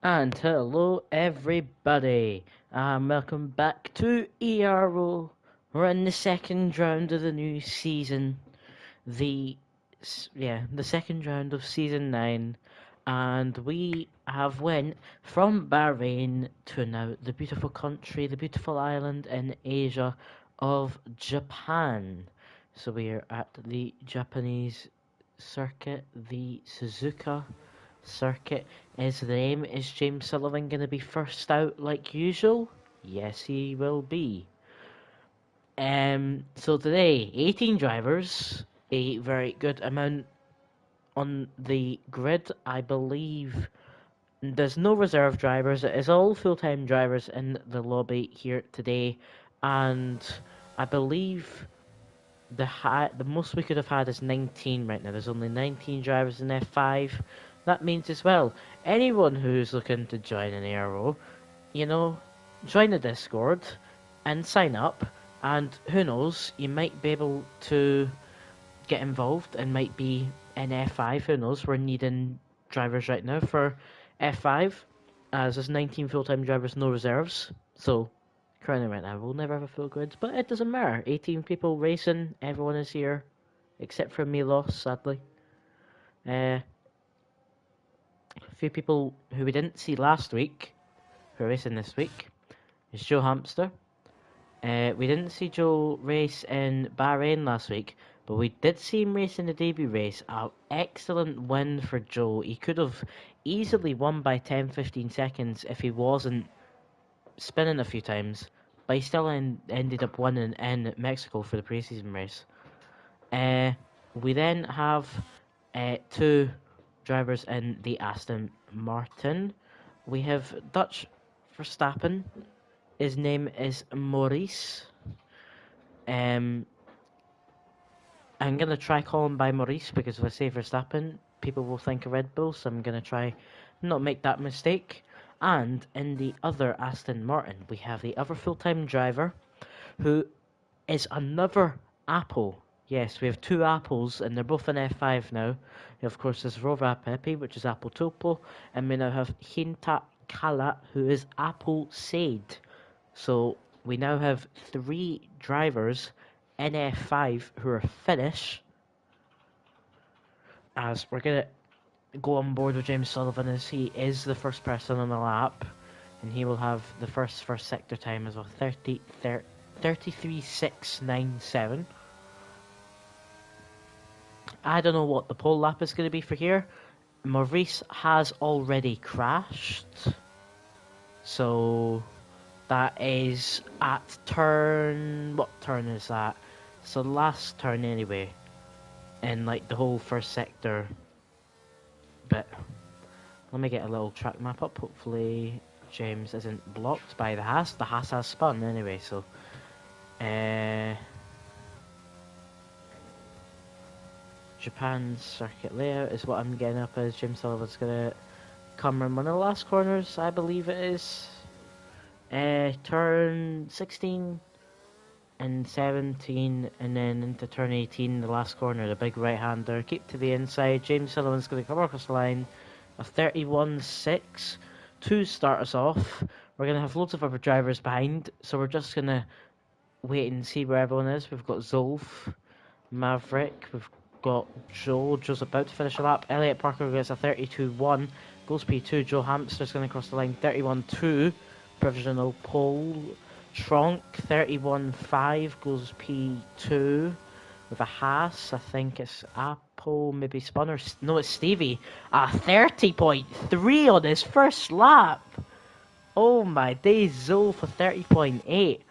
And hello everybody, and welcome back to Ero. We're in the second round of the new season, the second round of season 9, and we have went from Bahrain to now the beautiful country, the beautiful island in Asia of Japan. So we are at the Japanese circuit, the Suzuka circuit. Is the name. Is James Sullivan going to be first out like usual? Yes, he will be. So today, 18 drivers, a very good amount on the grid. I believe there's no reserve drivers. It is all full-time drivers in the lobby here today, and I believe the most we could have had is 19 right now. There's only 19 drivers in F5. That means as well, anyone who's looking to join an Aero, you know, join the Discord and sign up. And who knows, you might be able to get involved and might be in F5. Who knows? We're needing drivers right now for F5, as there's 19 full-time drivers, no reserves. So currently right now we'll never have a full grid, but it doesn't matter. 18 people racing, everyone is here, except for Milos, sadly. A few people who we didn't see last week, who are racing this week, is Joe Hamster. We didn't see Joe race in Bahrain last week, but we did see him race in the debut race. An excellent win for Joe. He could have easily won by 10-15 seconds if he wasn't spinning a few times, but he still ended up winning in Mexico for the preseason race. We then have two drivers in the Aston Martin. We have Dutch Verstappen. His name is Maurice. I'm gonna try calling by Maurice because if I say Verstappen, people will think of Red Bull, so I'm gonna try not make that mistake. And in the other Aston Martin, we have the other full-time driver, who is another Apple. Yes, we have two Apples, and they're both in F5 now. Of course, there's Rova Pepe, which is Apple Topo, and we now have Hinta Kala, who is Apple Sade. So we now have three drivers in F5 who are Finnish, as we're going to go on board with James Sullivan as he is the first person on the lap, and he will have the first sector time as well, 33.697. I don't know what the pole lap is going to be for here. Maurice has already crashed, so that is at turn... what turn is that? So last turn anyway, in like the whole first sector. But let me get a little track map up. Hopefully James isn't blocked by the Haas. The Haas has spun anyway, so Japan's circuit layout is what I'm getting up as. James Sullivan's gonna come in one of the last corners, I believe it is. Turn 16 and 17, and then into turn 18, the last corner, the big right-hander. Keep to the inside. James Sullivan's going to come across the line. A 31.6 to start us off. We're going to have loads of other drivers behind, so we're just going to wait and see where everyone is. We've got Zolf, Maverick, we've got Joe. Joe's about to finish a lap. Elliot Parker gets a 32.1. Goes P2. Joe Hamster's going to cross the line. 31.2. Provisional pole. Tronk 31.5 goes P2 with a Haas. I think it's Apple, maybe Spun, no, it's Stevie. A 30.3 on his first lap. Oh my days, Zoe for 30.8.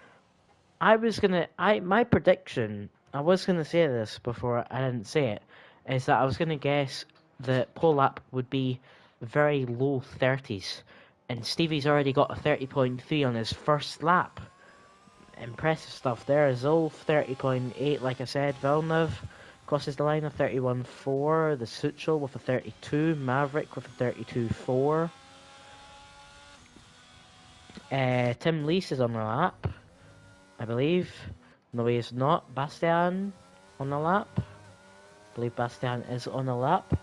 My prediction, I was gonna say this before I didn't say it, is that I was gonna guess the pole lap would be very low 30s. And Stevie's already got a 30.3 on his first lap. Impressive stuff there. Zolf 30.8, like I said. Villeneuve crosses the line of 31.4. The Suchel with a 32. Maverick with a 32.4. Tim Lees is on the lap, I believe. No, he is not. Bastian on the lap. I believe Bastian is on the lap.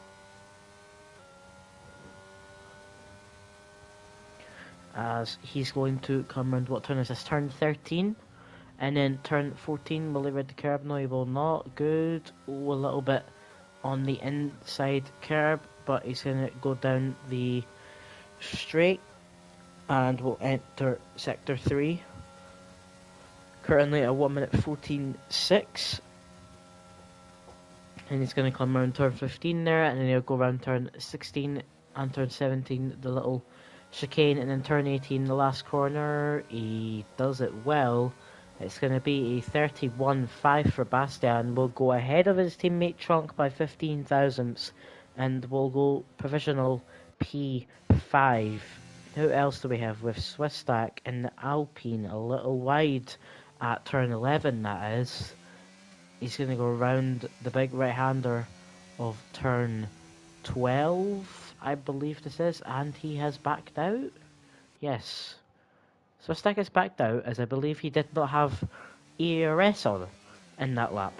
as he's going to come around, what turn is this? Turn 13. And then turn 14, will he ride the curb? No, he will not. Good. Oh, a little bit on the inside curb, but he's going to go down the straight and will enter sector 3. Currently at 1 minute 14.6. And he's going to come around turn 15 there, and then he'll go around turn 16 and turn 17, the little chicane, and then turn 18, the last corner. He does it well. It's going to be a 31.5 for Bastian. Will go ahead of his teammate Trunk by 15 thousandths, and will go provisional P5. Who else do we have? With Swiss Stack and the Alpine a little wide at turn 11, that is. He's going to go around the big right-hander of turn 12, I believe this is, and he has backed out. Yes. So Stick has backed out, as I believe he did not have ERS on in that lap.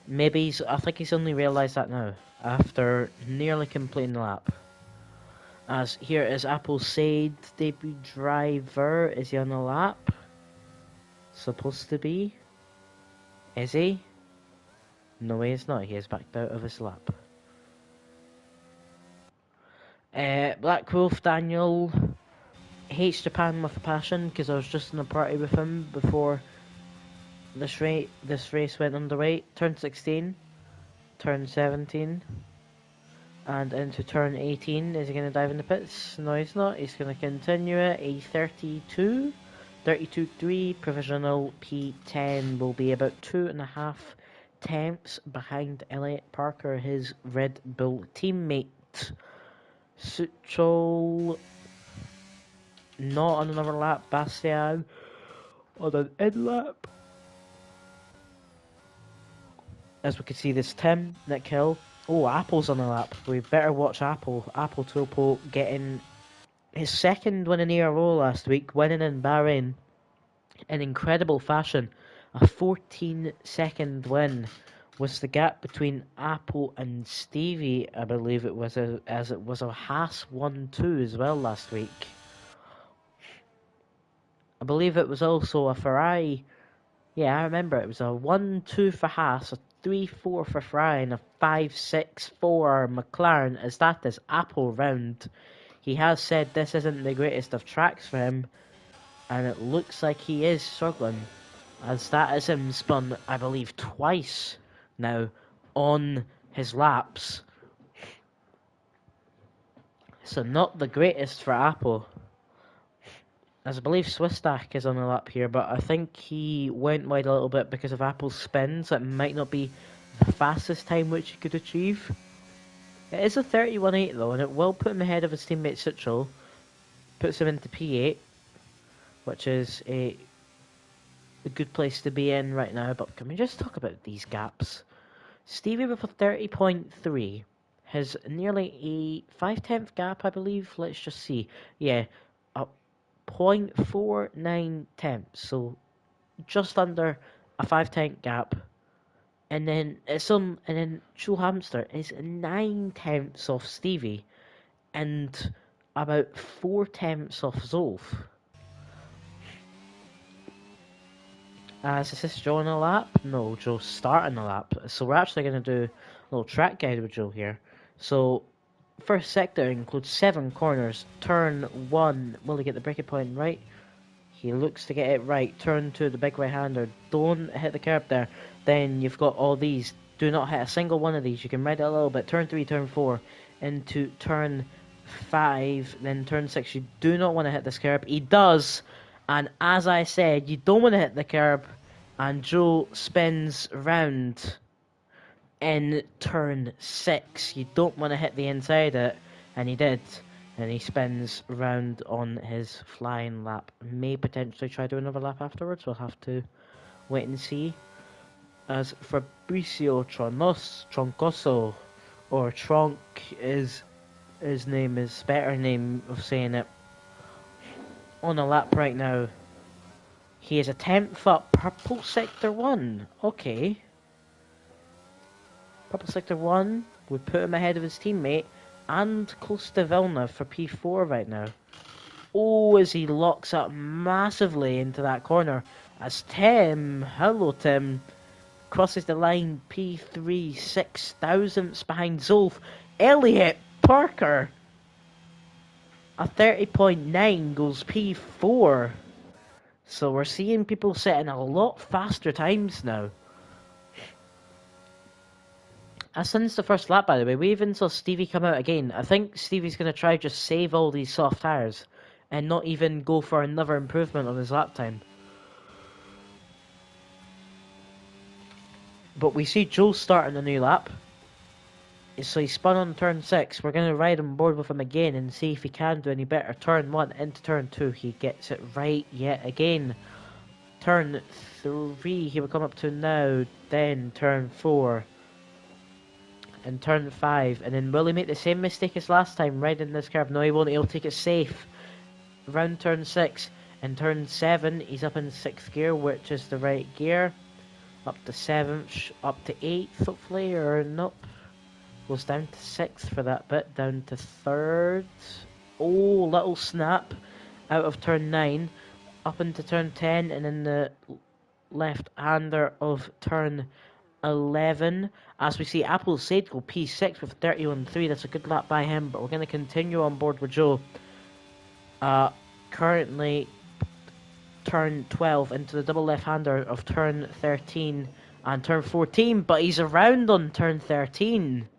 Maybe I think he's only realised that now, after nearly completing the lap. As here is Apple Sade debut driver. Is he on the lap? Supposed to be. Is he? No, he is not. He has backed out of his lap. Black Wolf Daniel hates Japan with a passion, because I was just in a party with him before this race went underway. Turn 16, turn 17, and into turn 18. Is he going to dive in the pits? No, he's not. He's going to continue it. A 32.3 provisional P10 will be about 2.5 tenths behind Elliot Parker, his Red Bull teammate. Suchol not on another lap. Bastian on an in lap. As we can see, this Tim, Nick Hill. Oh, Apple's on the lap. We better watch Apple. Apple Topo getting his second win in Ero last week, winning in Bahrain in incredible fashion. A 14-second win was the gap between Apple and Stevie, I believe it was, as it was a Haas 1-2 as well last week. I believe it was also a Ferrari. Yeah, I remember it was a 1-2 for Haas, a 3-4 for Ferrari, and a 5-6 for McLaren, as that is Apple round. He has said this isn't the greatest of tracks for him, and it looks like he is struggling, as that is him spun, I believe, twice now on his laps. So not the greatest for Apple. As I believe Swisstack is on the lap here, but I think he went wide a little bit because of Apple's spins. It might not be the fastest time which he could achieve. It is a 31.8 though, and it will put him ahead of his teammate Suchel. Puts him into P8, which is a good place to be in right now. But can we just talk about these gaps? Stevie with a 30.3 has nearly a 5/10 gap, I believe. Let's just see. Yeah, a 0.49 tenths, so just under a 5/10 gap. And then Joe Hamster is 9/10 off Stevie and about 4/10 off Zolf. Is this Joe on the lap? No, Joe's starting the lap. So we're actually going to do a little track guide with Joe here. So, first sector includes 7 corners. Turn 1, will he get the breaking point right? He looks to get it right. Turn 2, the big right-hander. Don't hit the curb there. Then you've got all these. Do not hit a single one of these. You can ride it a little bit. Turn 3, turn 4, into turn 5, then turn 6. You do not want to hit this curb. He does. And as I said, you don't want to hit the curb, and Joe spins round in turn 6. You don't want to hit the inside of it, and he did. And he spins round on his flying lap. May potentially try to do another lap afterwards. We'll have to wait and see. As Fabricio Troncoso, or Tronk is his name, is better name of saying it, on a lap right now. He is a 10th up. Purple Sector 1. Okay. Purple Sector 1 would put him ahead of his teammate. and close to Vilna for P4 right now. Oh, as he locks up massively into that corner. As Tim, hello Tim, crosses the line P3, 6 thousandths behind Zolf. Elliot Parker, a 30.9 goes P4. So we're seeing people setting a lot faster times now. Since the first lap, by the way, we even saw Stevie come out again. I think Stevie's going to try just save all these soft tyres and not even go for another improvement on his lap time. But we see Joe starting a new lap. So he spun on turn 6. We're going to ride on board with him again and see if he can do any better. Turn 1 into turn 2. He gets it right yet again. Turn 3 he will come up to now. Then turn 4. And turn 5. And then will he make the same mistake as last time riding this curve? No, he won't. He'll take it safe. Round turn 6. And turn 7 he's up in 6th gear, which is the right gear. Up to 7th. Up to 8th hopefully. Or nope. Goes down to 6th for that bit, down to 3rd. Oh, little snap out of turn 9, up into turn 10, and in the left-hander of turn 11. As we see, Apple Said go P6 with 30.3. That's a good lap by him, but we're going to continue on board with Joe. Currently, turn 12 into the double left-hander of turn 13 and turn 14, but he's around on turn 13.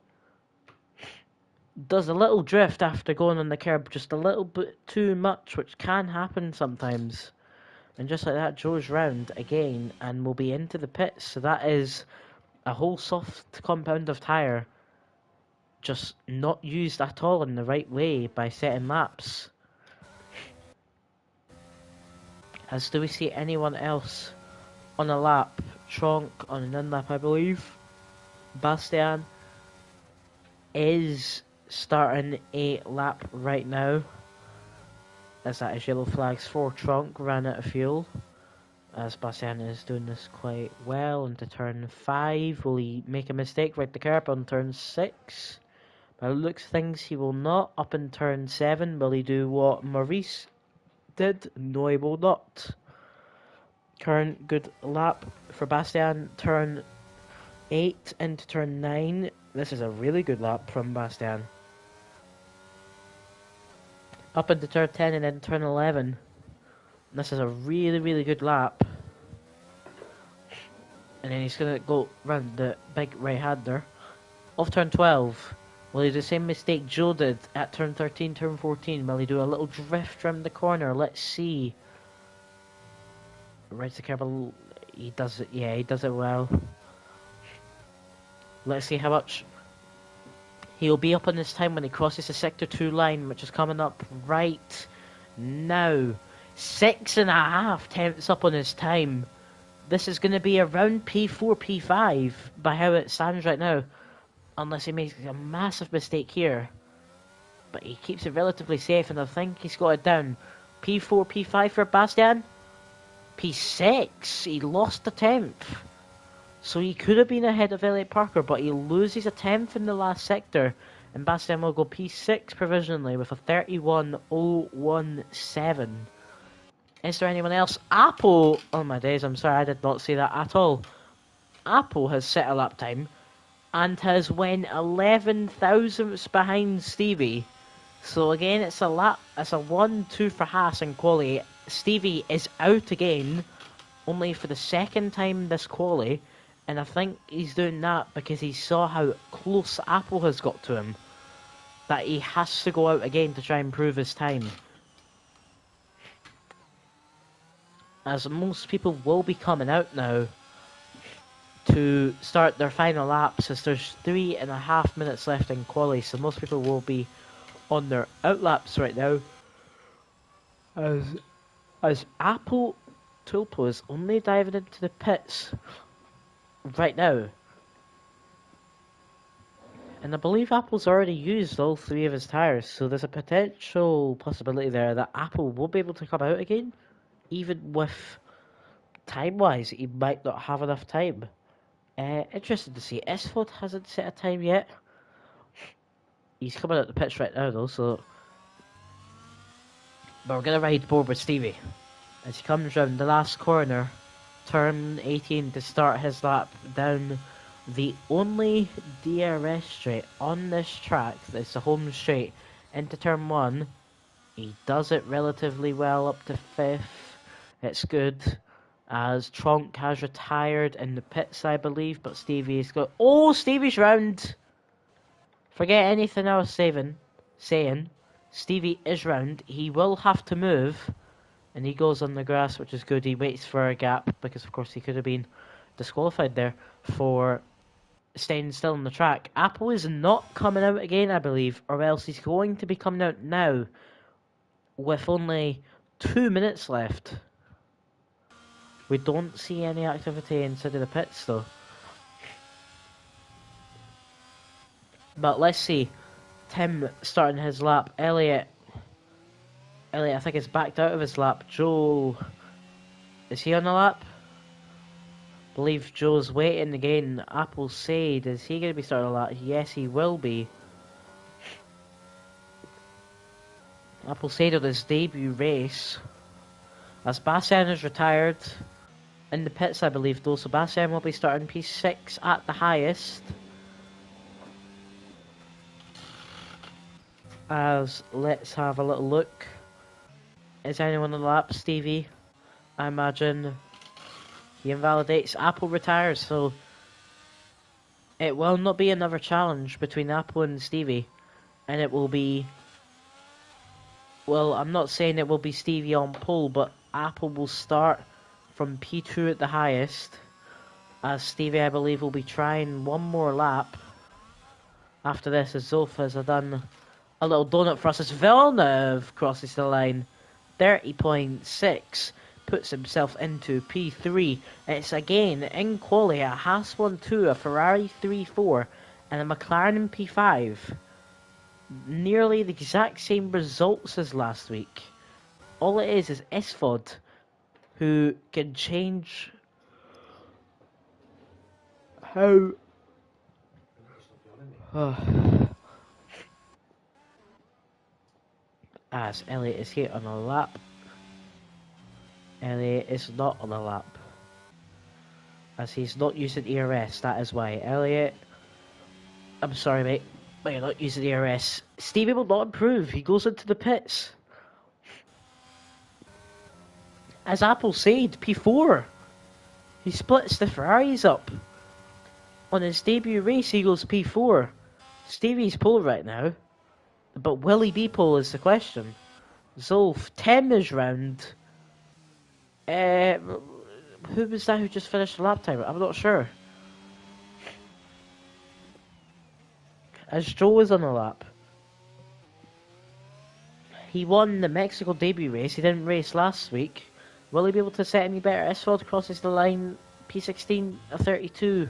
Does a little drift after going on the curb, just a little bit too much, which can happen sometimes. And just like that, Joe's round again and will be into the pits. So that is a whole soft compound of tyre just not used at all in the right way by setting laps. As do we see anyone else on a lap? Tronk on an in-lap, I believe. Bastian is starting a lap right now. As that is yellow flags for Trunk, ran out of fuel. As Bastian is doing this quite well into turn 5. Will he make a mistake right the curb on turn 6? By the looks of things he will not. Up in turn 7, will he do what Maurice did? No, he will not. Current good lap for Bastian. Turn 8 into turn 9. This is a really good lap from Bastian. Up into turn 10 and then turn 11. This is a really, really good lap. And then he's going to go round the big right-hander. Off turn 12. Will he do the same mistake Joe did at turn 13, turn 14? Will he do a little drift around the corner? Let's see. Right to curb. He does it. Yeah, he does it well. Let's see how much he'll be up on this time when he crosses the sector 2 line, which is coming up right now. 6.5 tenths up on his time. This is going to be around P4, P5 by how it stands right now. Unless he makes a massive mistake here. But he keeps it relatively safe, and I think he's got it down. P4, P5 for Bastian. P6. He lost a tenth. So he could have been ahead of Elliot Parker, but he loses a tenth in the last sector. And Bastian will go P6 provisionally with a 31.017. Is there anyone else? Apple! Oh my days, I'm sorry, I did not see that at all. Apple has set a lap time and has went 11 thousandths behind Stevie. So again, it's a 1-2 for Haas in quali. Stevie is out again, only for the second time this quali. And I think he's doing that because he saw how close Apple has got to him. That he has to go out again to try and prove his time. As most people will be coming out now to start their final laps, as there's 3.5 minutes left in quali, so most people will be on their out laps right now. As Apple Tulpo is only diving into the pits right now. And I believe Apple's already used all 3 of his tyres, so there's a potential possibility there that Apple will be able to come out again, even with time-wise, he might not have enough time. Interested to see. SFOD hasn't set a time yet. He's coming out the pitch right now though, so... But we're going to ride board with Stevie. As he comes round the last corner, turn 18 to start his lap down the only DRS straight on this track. That's the home straight into turn 1. He does it relatively well up to 5th. It's good, as Tronk has retired in the pits, I believe, but Stevie's got... Oh, Stevie's round! Forget anything I was saying. Stevie is round. He will have to move, and he goes on the grass, which is good. He waits for a gap, because of course he could have been disqualified there for staying still on the track. Apple is not coming out again, I believe, or else he's going to be coming out now with only 2 minutes left. We don't see any activity inside of the pits though. But let's see. Tim starting his lap. Elliot, I think, is backed out of his lap. Joe, is he on the lap? I believe Joe's waiting again. Apple Sade, is he going to be starting a lap? Yes, he will be. Apple Sade on his debut race. As Bastian is retired in the pits, I believe, though. So Bastian will be starting P6 at the highest. As let's have a little look. Is anyone on the lap? Stevie, I imagine. He invalidates. Apple retires, so it will not be another challenge between Apple and Stevie. And it will be... Well, I'm not saying it will be Stevie on pole, but Apple will start from P2 at the highest. As Stevie, I believe, will be trying one more lap after this, as Zolf has done a little donut for us. As Villeneuve crosses the line, 30.6, puts himself into P3. It's again in quali a Haas 1-2, a Ferrari 3-4, and a McLaren P5. Nearly the exact same results as last week. All it is SVOD, who can change how... As Elliot is here on a lap. Elliot is not on a lap. As he's not using ERS, that is why. Elliot, I'm sorry mate, but you're not using ERS. Stevie will not improve, he goes into the pits. As Apple said, P4. He splits the Ferraris up. On his debut race, he goes P4. Stevie's pole right now. But will he be pole is the question. Zolf, 10 is round. Who was that who just finished the lap time? I'm not sure. As Joe is on the lap. He won the Mexico debut race. He didn't race last week. Will he be able to set any better? Esfeld crosses the line. P16, a 32.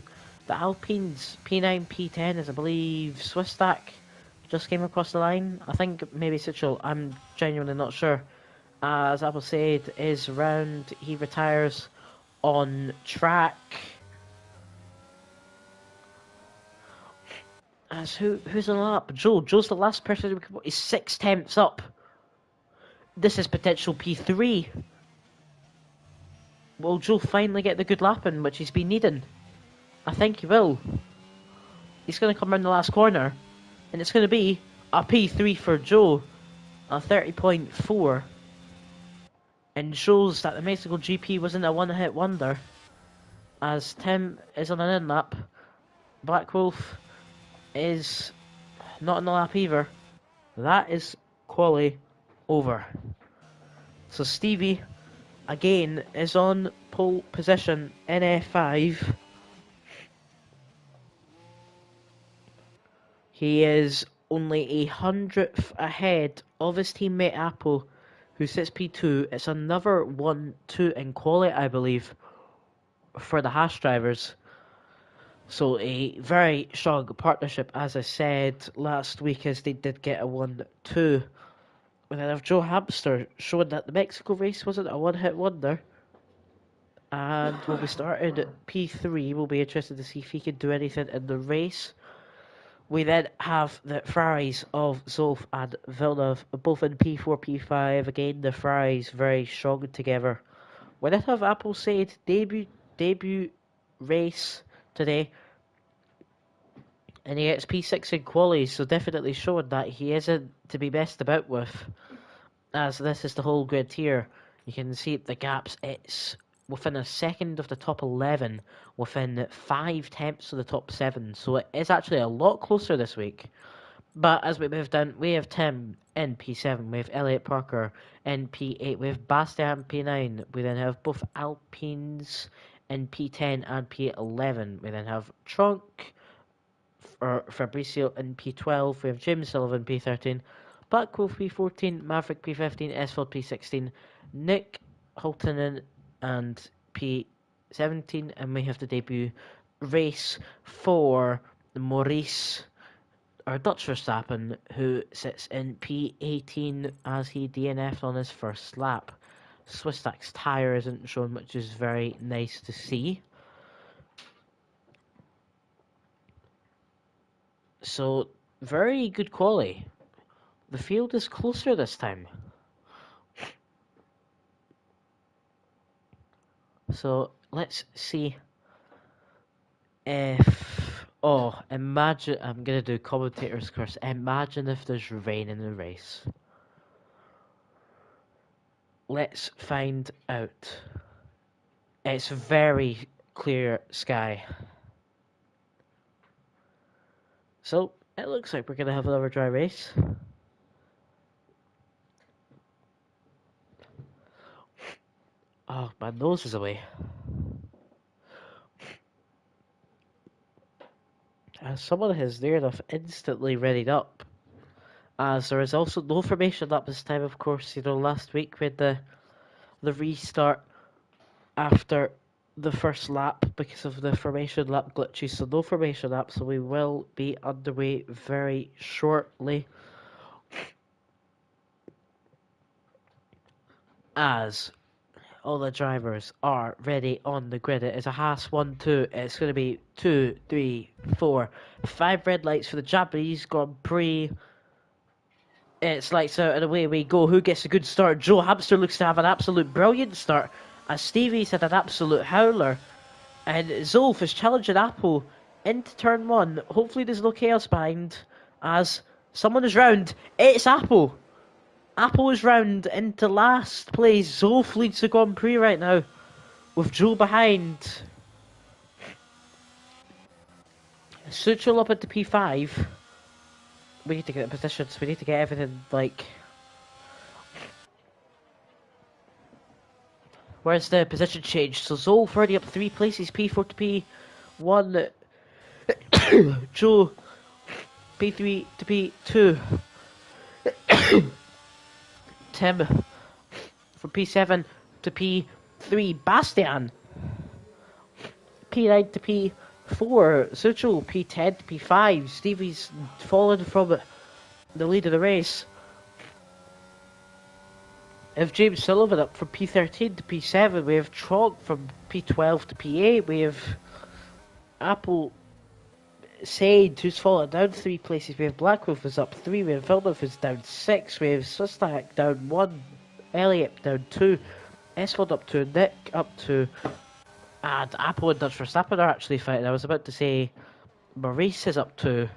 The Alpines, P9, P10 is, I believe, Swiss Stack just came across the line. I think maybe Sitchell. I'm genuinely not sure. As Apple said, is round. He retires on track. As who's on the lap? Joe. Joe's the last person. He's 6 tenths up. This is potential P3. Will Joe finally get the good lap in, which he's been needing? I think he will. He's going to come around the last corner, and it's going to be a P3 for Joe, a 30.4, and shows that the Mexico GP wasn't a one-hit wonder, as Tim is on an in-lap. Black Wolf is not on the lap either. That is quali over. So Stevie, again, is on pole position in F5. He is only 100th ahead of his teammate Apple, who sits P2. It's another 1-2 in quali, I believe, for the Haas drivers. So a very strong partnership, as I said last week, as they did get a 1-2. And then if Joe Hamster showed that the Mexico race wasn't a one-hit wonder, and will be starting at P3, we'll be interested to see if he can do anything in the race. We then have the Ferraris of Zolf and Villeneuve, both in P4, P5. Again, the Ferraris very strong together. We then have Apple Said debut race today, and he gets P6 in qualies, so definitely showing that he isn't to be messed about with, as this is the whole grid here. You can see the gaps. It's within a second of the top 11, within 5 tenths of the top 7, so it is actually a lot closer this week. But as we move down, we have Tim in P7, we have Elliot Parker in P8, we have Bastian P9, we then have both Alpines in P10 and P11, we then have Trunk, or Fabricio in P12, we have James Sullivan P13, Blackwolf P14, Maverick P15, Esfeld P16, Nick Holtonen and P17, and we have the debut race for Maurice, or Dutch Verstappen, who sits in P18 as he DNF'd on his first lap. Swiss Stack's tyre isn't shown, which is very nice to see. So, very good quality. The field is closer this time. So, let's see if... Oh, imagine... I'm going to do commentator's curse. Imagine if there's rain in the race. Let's find out. It's very clear sky. So, it looks like we're going to have another dry race. Oh, my nose is away. Someone has near enough instantly readied up. As there is also no formation lap this time, of course. You know, last week with the restart after the first lap because of the formation lap glitches. So no formation lap, so we will be underway very shortly. As all the drivers are ready on the grid. It is a Haas 1-2. It's going to be 2, 3, 4, 5 red lights for the Japanese Grand Prix. It's lights out and away we go. Who gets a good start? Joe Hamster looks to have an absolute brilliant start, as Stevie's had an absolute howler. And Zolf is challenging Apple into turn 1. Hopefully there's no chaos behind, as someone is round. It's Apple. Apple is round into last place. Zolf leads the Grand Prix right now, with Joe behind. Suchel up into P5. We need to get the positions. We need to get everything, like... Where's the position change? So Zolf already up 3 places. P4 to P1. Joe, P3 to P2. Tim from P7 to P3. Bastian, P9 to P4. Suchel, P10 to P5. Stevie's fallen from the lead of the race. We have James Sullivan up from P13 to P7. We have Tronk from P12 to P8. We have Apple Sade, who's fallen down 3 places. We have Blackwolf is up 3. We have Villeneuve is down 6. We have Swistak down 1. Elliot down 2. Esfeld up 2. Nick up 2. And Apple and Dutch Verstappen are actually fighting. I was about to say Maurice is up 2.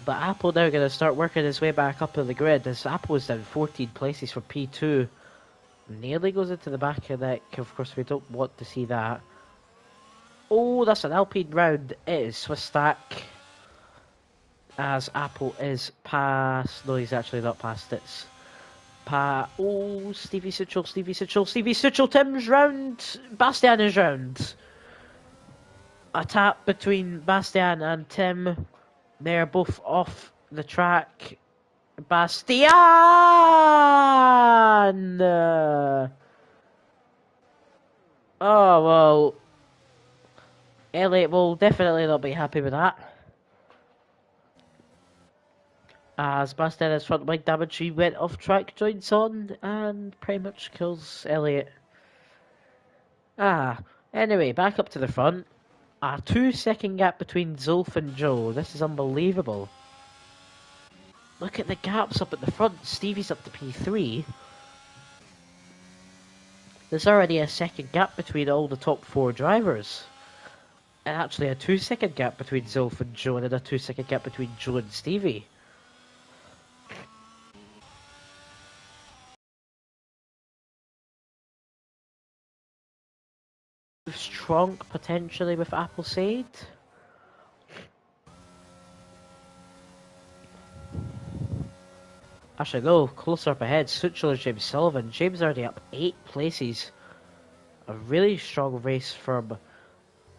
But Apple now going to start working his way back up in the grid. As Apple is down 14 places for P2. Nearly goes into the back of that. Of course, we don't want to see that. Oh, that's an Alpine round. It is Swiss Stack. As Apple is past. No, he's actually not past. It's oh, Stevie Suchel. Tim's round. Bastian is round. A tap between Bastian and Tim. They're both off the track. Bastian! Oh, well. Elliot will definitely not be happy with that. As Bastian has front wing damage, he went off track, joins on, and pretty much kills Elliot. Anyway, back up to the front. A 2 second gap between Zulf and Joe. This is unbelievable. Look at the gaps up at the front. Stevie's up to P3. There's already a second gap between all the top 4 drivers. And actually a 2 second gap between Zulf and Joe, and then a 2 second gap between Joe and Stevie. Strong potentially with Appleseed. Actually, no, closer up ahead. Suchel and James Sullivan. James already up 8 places. A really strong race from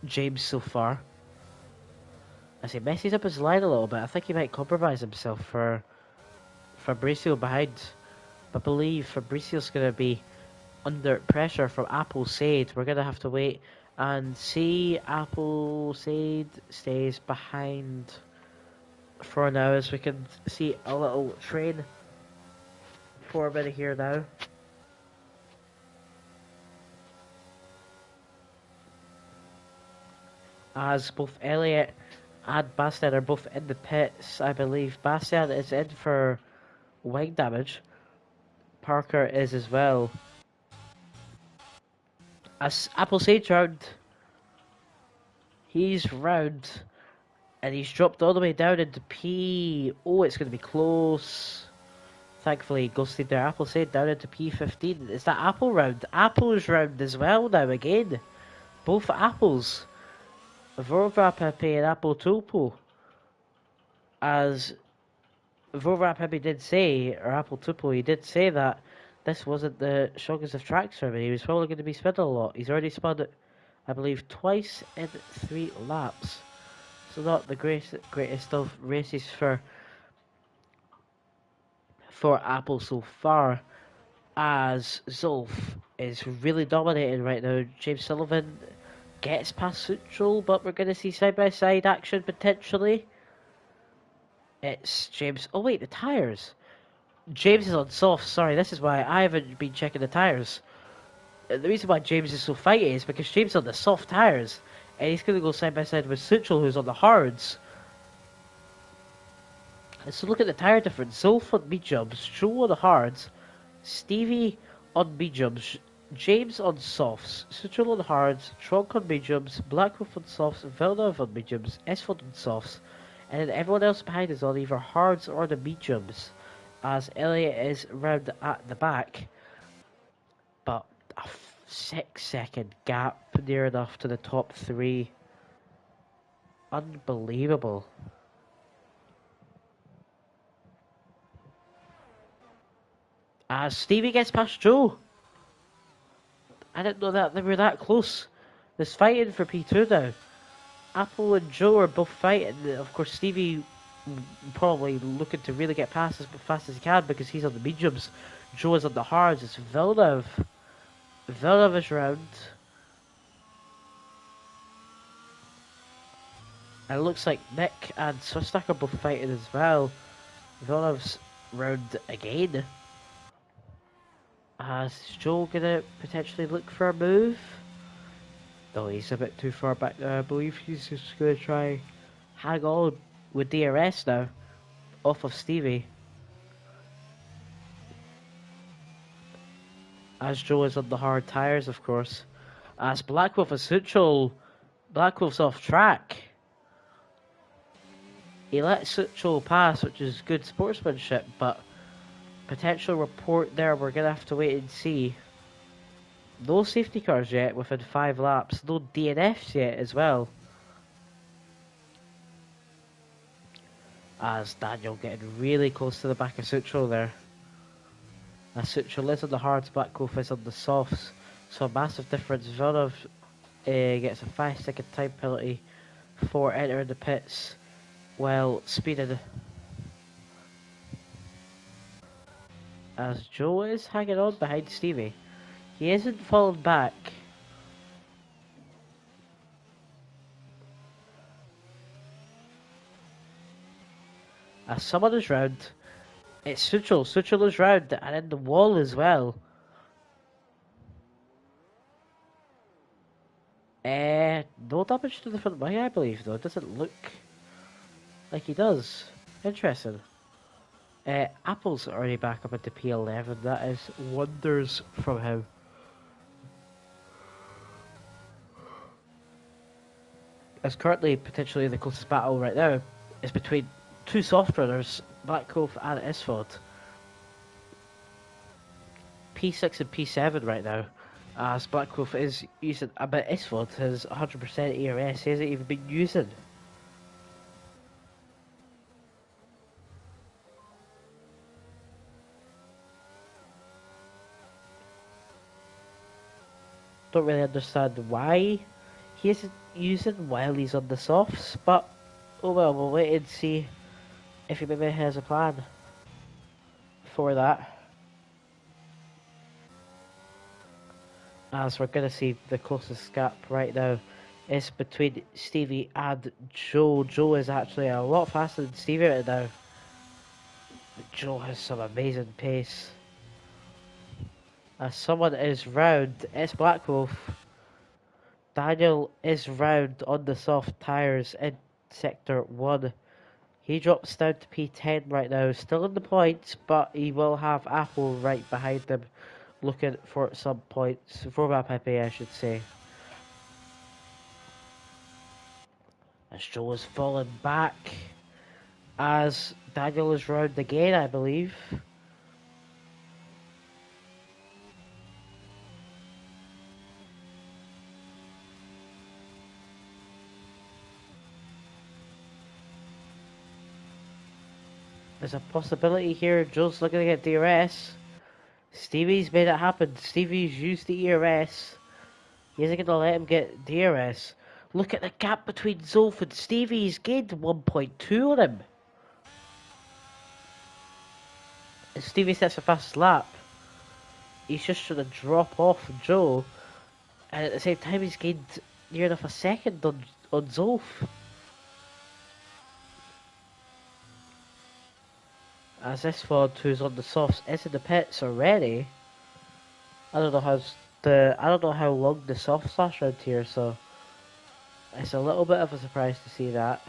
James so far. As he messes up his line a little bit, I think he might compromise himself for Fabricio behind. I believe Fabricio's going to be under pressure from Appleseed. We're going to have to wait and see. Appleseed stays behind for now, as we can see a little train forming here now. As both Elliott and Bastian are both in the pits, I believe. Bastian is in for wing damage. Parker is as well. As Appleseed's round, he's round, and he's dropped all the way down into P. Oh, it's going to be close. Thankfully, he ghosted their Appleseed down into P15. Is that Apple round? Apple's round as well now again. Both apples. Vorva Pepe and Apple Topo. As Vorva Pepe did say, or Apple Topo, he did say that this wasn't the strongest of tracks for him. He was probably going to be spun a lot. He's already spun it, I believe, twice in 3 laps. So not the greatest of races for Apple so far. As Zulf is really dominating right now. James Sullivan gets past Sutral, but we're going to see side-by-side action potentially. It's James. Oh wait, the tyres. James is on soft. Sorry, this is why I haven't been checking the tyres. The reason why James is so fighty is because James is on the soft tyres, and he's going to go side-by-side with Sutral, who's on the hards. And so look at the tyre difference. Zulf on mediums, Joe on the hards, Stevie on mediums, James on softs, Sutral on hards, Tronk on mediums, Blackwolf on softs, Villeneuve on mediums, Esford on softs, and then everyone else behind is on either hards or the mediums, as Elliott is round at the back. But a 6-second gap near enough to the top 3. Unbelievable. As Stevie gets past Joe. I didn't know that they were that close. There's fighting for P2 now. Apple and Joe are both fighting. Of course, Stevie probably looking to really get past as fast as he can because he's on the mediums. Joe is on the hards. It's Villeneuve. Villeneuve is round. And it looks like Nick and Swistak are both fighting as well. Villeneuve's round again. Is Joe gonna potentially look for a move? No, he's a bit too far back now. I believe he's just gonna try hang on with DRS now, off of Stevie. As Joe is on the hard tyres, of course. As Blackwolf is Sutral, Blackwolf's off track. He let Sutral pass, which is good sportsmanship, but potential report there, we're going to have to wait and see. No safety cars yet within 5 laps. No DNFs yet as well. As Daniel getting really close to the back of Sutral there. As Sutral is on the hards, Blackwolf is on the softs. So a massive difference. Villeneuve gets a 5-second time penalty for entering the pits while speeding. As Joe is hanging on behind Stevie. He isn't falling back. As someone is round. It's Sutral. Sutral is round and in the wall as well. No damage to the front wing, I believe, though. It doesn't look like he does. Interesting. Apple's already back up into P11. That is wonders from him. As currently potentially the closest battle right now is between two soft runners, Black Wolf and Isfod. P6 and P7 right now, as Black Wolf is using, but Isfod has 100% ERS, he hasn't even been using. Don't really understand why he isn't using while he's on the softs, but oh well, we'll wait and see if he maybe has a plan for that. As we're going to see the closest gap right now is between Stevie and Joe. Joe is actually a lot faster than Stevie right now. But Joe has some amazing pace. As someone is round, it's Black Wolf. Daniel is round on the soft tyres in sector 1. He drops down to P10 right now, still in the points, but he will have Apple right behind him, looking for some points, for Pepe I should say. As Joe is falling back, as Daniel is round again, I believe. There's a possibility here. Joe's looking to get DRS. Stevie's made it happen. Stevie's used the ERS. He isn't going to let him get DRS. Look at the gap between Zolf and Stevie. He's gained 1.2 on him. And Stevie sets a fast lap. He's just trying to drop off Joe. And at the same time, he's gained near enough a second on Zolf. As this Ford, who's on the softs, is in the pits already. I don't know how long the softs last around here, so it's a little bit of a surprise to see that.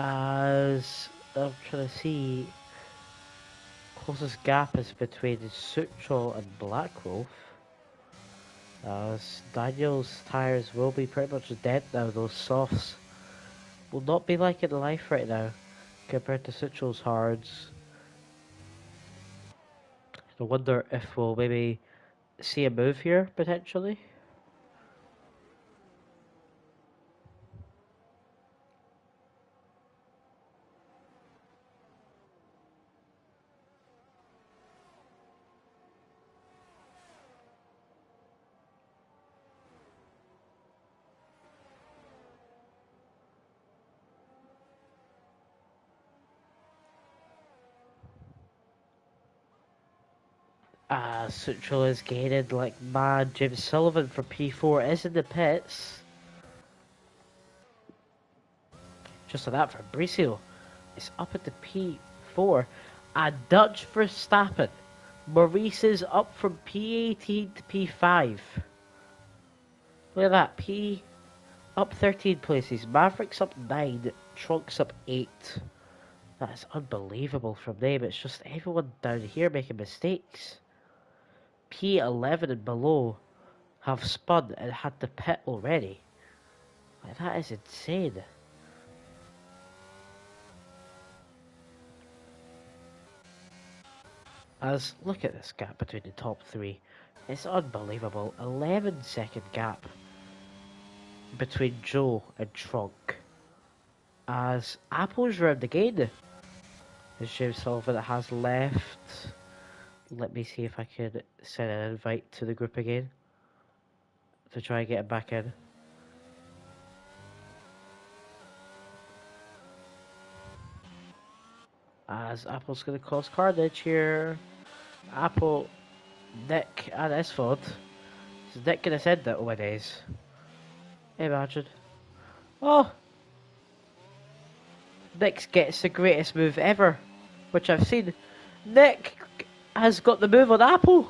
As I'm trying to see, closest gap is between Sutrol and Blackwolf. As Daniel's tyres will be pretty much dead now, those softs will not be like in life right now compared to Sutrol's hards. I wonder if we'll maybe see a move here potentially. Sutrol is gaining like mad. James Sullivan for P4 is in the pits. Just like that, Fabricio is up at the P4. A Dutch Verstappen. Maurice is up from P18 to P5. Look at that. P up 13 places. Maverick's up 9. Trunk's up 8. That is unbelievable from them. It's just everyone down here making mistakes. P11 and below have spun and had to pit already. Like, that is insane. As look at this gap between the top 3. It's unbelievable. 11-second gap between Joe and Trunk. As Apple's round again. As James Sullivan has left. Let me see if I can send an invite to the group again to try and get him back in. as Apple's going to cause carnage here. Apple, Nick, and S4. So Nick could have said that over days. Imagine. Oh, Nick gets the greatest move ever, which I've seen. Nick has got the move on Apple,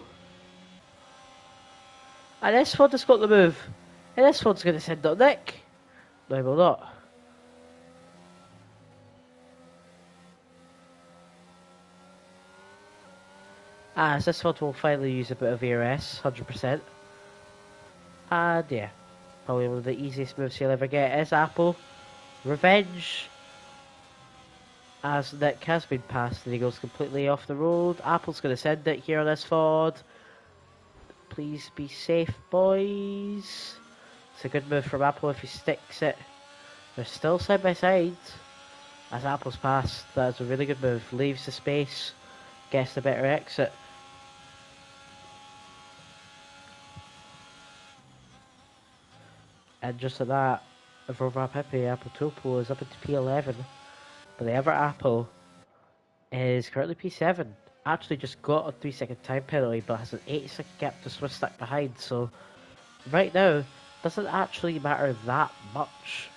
and S4 has got the move. And S4's going to send out Nick. No, he will not. As this one will finally use a bit of ERS, 100%. And yeah, probably one of the easiest moves he'll ever get is Apple. Revenge. As Nick has been passed and he goes completely off the road. Apple's going to send it here on this Ford. Please be safe, boys. It's a good move from Apple if he sticks it. They're still side by side. As Apple's passed, that's a really good move. Leaves the space, gets the better exit. And just like that, Aurora Pepe Apple Topo is up into P11. But the other Apple is currently P7. Actually just got a 3-second time penalty, but has an 8-second gap to Swiss stack behind. So right now, doesn't actually matter that much,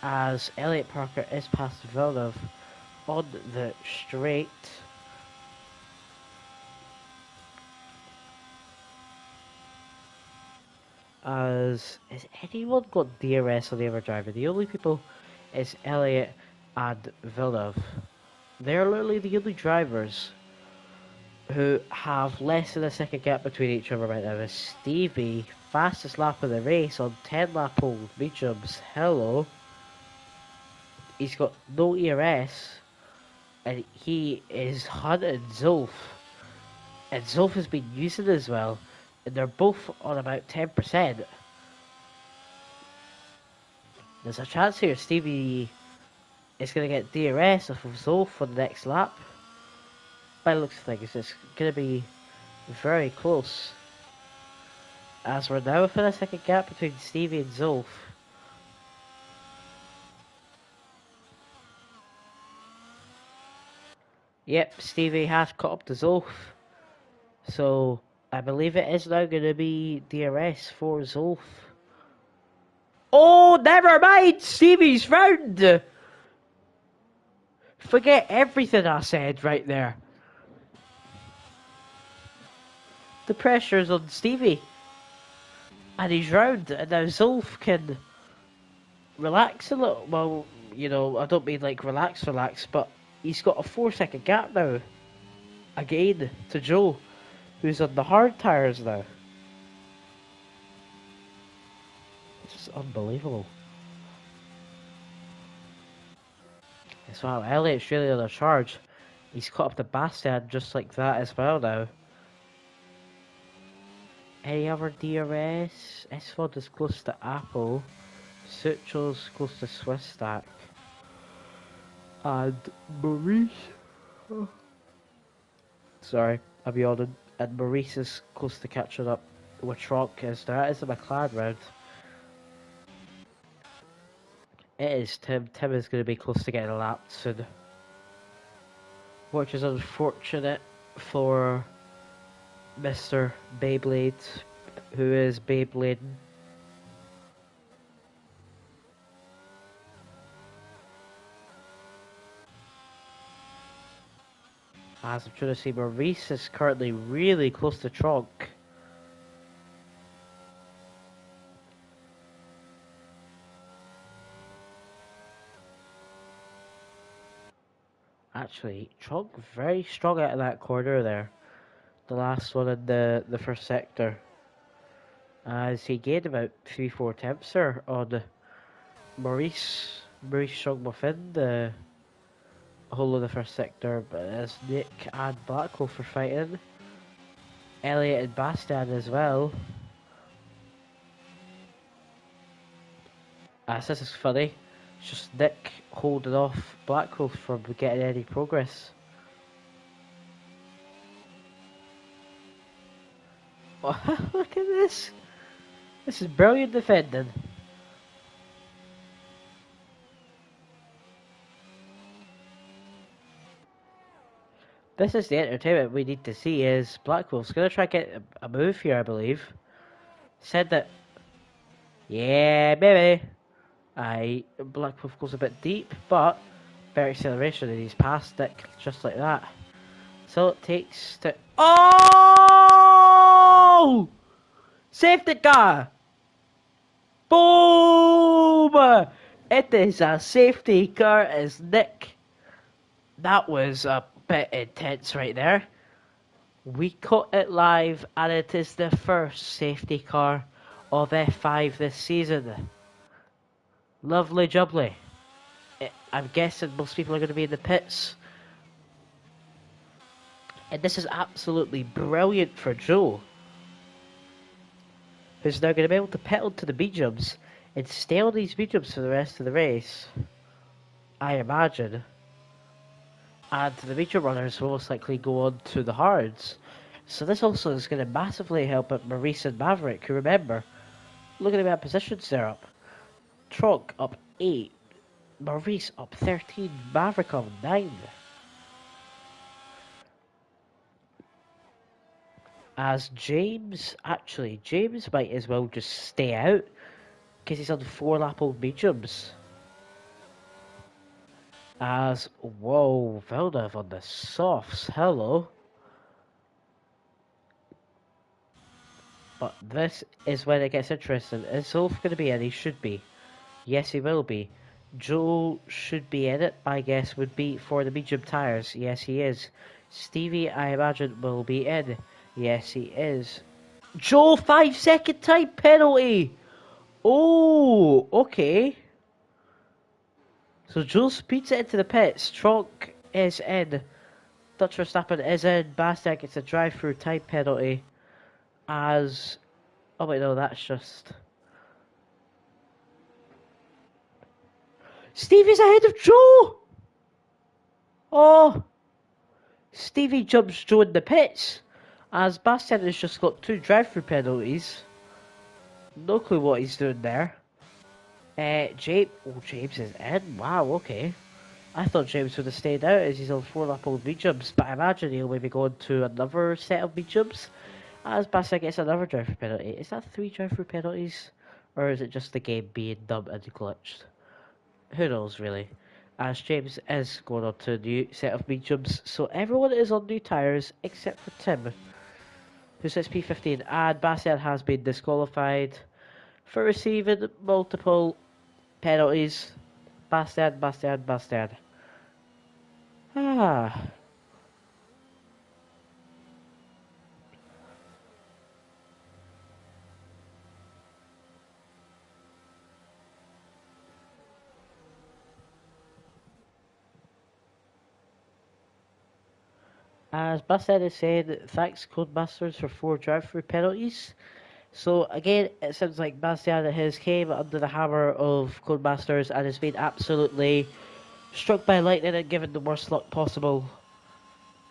as Elliot Parker is past Villeneuve on the straight. As has anyone got DRS on the other driver? The only people is Elliot and Villeneuve. They're literally the only drivers who have less than a second gap between each other right now. Is Stevie, fastest lap of the race on 10 lap old mediums. Hello. He's got no ERS, and he is hunting Zulf. And Zulf has been using it as well, and they're both on about 10%. There's a chance here Stevie is going to get DRS off of Zulf for the next lap. By the looks of things, it's going to be very close, as we're now within a second gap between Stevie and Zulf. Yep, Stevie has caught up to Zulf, so I believe it is now going to be DRS for Zulf. Oh, never mind! Stevie's round! Forget everything I said right there. The pressure's on Stevie, and he's round, and now Zulf can relax a little. Well, you know, I don't mean like relax, but he's got a 4-second gap now. Again, to Joe, who's on the hard tyres now. It's just unbelievable. It's wow, Elliot's really on a charge. He's caught up to Bastian just like that as well now. Any other DRS? S4 is close to Apple. Sutro's close to Swiss Stack. And Maurice. Oh. Sorry, I'm yawning. And Maurice is close to catching up with Tronk, as that is a McLaren round. It is Tim. Tim is going to be close to getting lapped soon, which is unfortunate for Mr. Beyblade, who is Beybladen. As I'm trying to see, Maurice is currently really close to Tronk. Actually, Tronk very strong out of that corner there. The last one in the first sector. As he gained about 3-4 attempts there on Maurice. Maurice strong within the whole of the first sector, but as Nick and Blackwolf are fighting. Elliot and Bastian as well. This is funny. It's just Nick holding off Blackwolf from getting any progress. Oh, look at this. This is brilliant defending. This is the entertainment we need to see. Is Black Wolf's gonna try to get a move here? I believe. Said that. Yeah, baby. Black Wolf goes a bit deep, but better acceleration, and he's past it just like that. So it takes to. Oh! Safety car! Boom! It is a safety car, as Nick. That was a bit intense right there. We caught it live, and it is the first safety car of F5 this season. Lovely jubbly. I'm guessing most people are going to be in the pits. And this is absolutely brilliant for Joe, who's now going to be able to pedal to the mediums and stay on these mediums for the rest of the race, I imagine. And the medium runners will most likely go on to the hards. So this also is going to massively help out Maurice and Maverick, who, remember, look at the positions they're up. Tronk up 8, Maurice up 13, Maverick up 9. As James might as well just stay out, because he's on 4 lap old mediums. As, whoa, Villeneuve on the softs, hello. But this is when it gets interesting. Is Wolf going to be in? He should be. Yes, he will be. Joe should be in it, my guess would be for the medium tyres. Yes, he is. Stevie, I imagine, will be in. Yes, he is. Joe, 5-second time penalty! Oh, okay. So Joe speeds it into the pits. Tronk is in. Dutch Verstappen is in. Bastian gets a drive-through time penalty. As... Oh wait, no, that's just... Stevie's ahead of Joe! Oh! Stevie jumps Joe in the pits. As Bastian has just got 2 drive-through penalties. No clue what he's doing there. James is in. Wow, okay. I thought James would have stayed out as he's on 4 lap old mediums, but I imagine he'll maybe go on to another set of mediums as Bastian gets another drive-through penalty. Is that 3 drive-through penalties? Or is it just the game being dumb and glitched? Who knows, really. As James is going on to a new set of mediums, so everyone is on new tyres except for Tim, who says P15, and Bastian has been disqualified for receiving multiple penalties. Bastian. Ah. As Bastian has said, thanks Codemasters for 4 drive-through penalties. So again, it sounds like Bastian has came under the hammer of Codemasters and has been absolutely struck by lightning and given the worst luck possible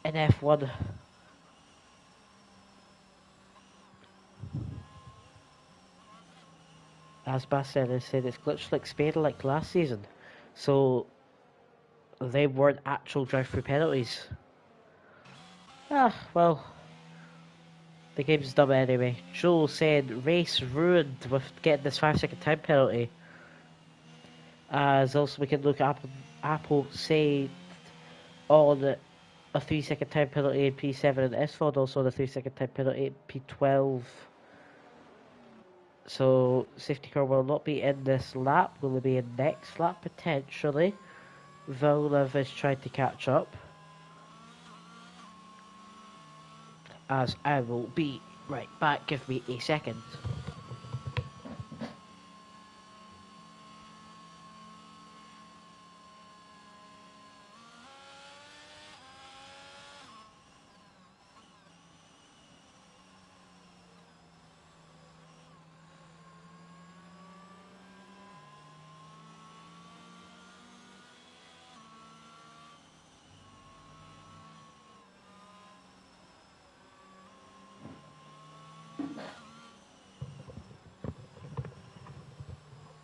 in F1. As Bastian has said, it's glitched like Spain like last season. So they weren't actual drive-through penalties. Ah, well, the game's dumb anyway. Joel said race ruined with getting this 5-second time penalty. As also we can look at Apple say on a 3-second time penalty in P7 and S4, also the 3-second time penalty in P12. So safety car will not be in this lap. Will it be in next lap potentially? Villeneuve is trying to catch up. As I will be right back. Give me a second.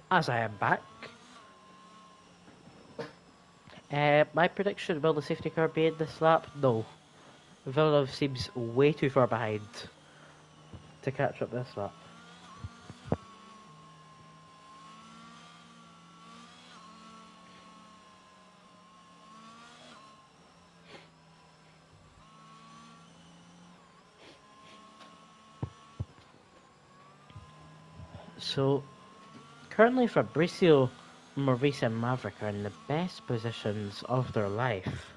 As I am back. My prediction, will the safety car be in this lap? No. Villeneuve seems way too far behind to catch up this lap. So, currently Fabricio, Maurice and Maverick are in the best positions of their life.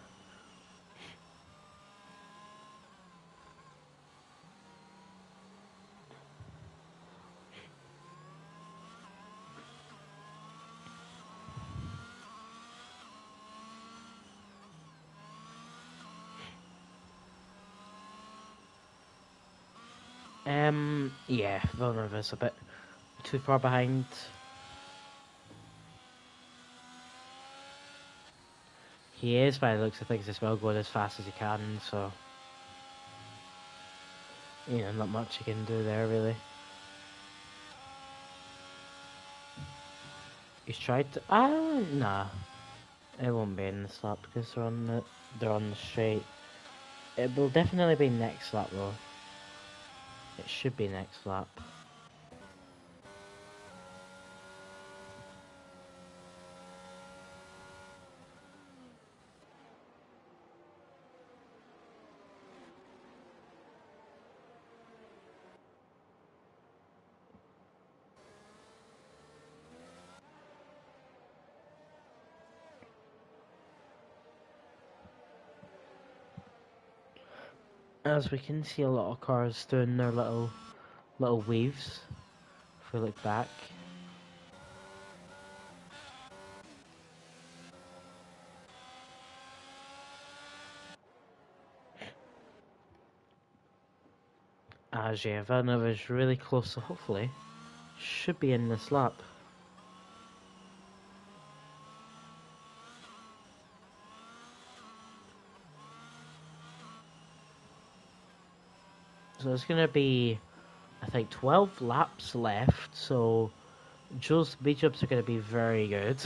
Yeah, Villeneuve is a bit too far behind. He is, by the looks of things, as well, going as fast as he can, so... not much he can do there, really. He's tried to... nah. It won't be in this lap, because they're on the straight. It will definitely be next lap, though. It should be next lap. As we can see, a lot of cars doing their little waves. If we look back. As yeah, Villeneuve is really close, so hopefully should be in this lap. So there's going to be, I think, 12 laps left, so Joe's speed-ups are going to be very good.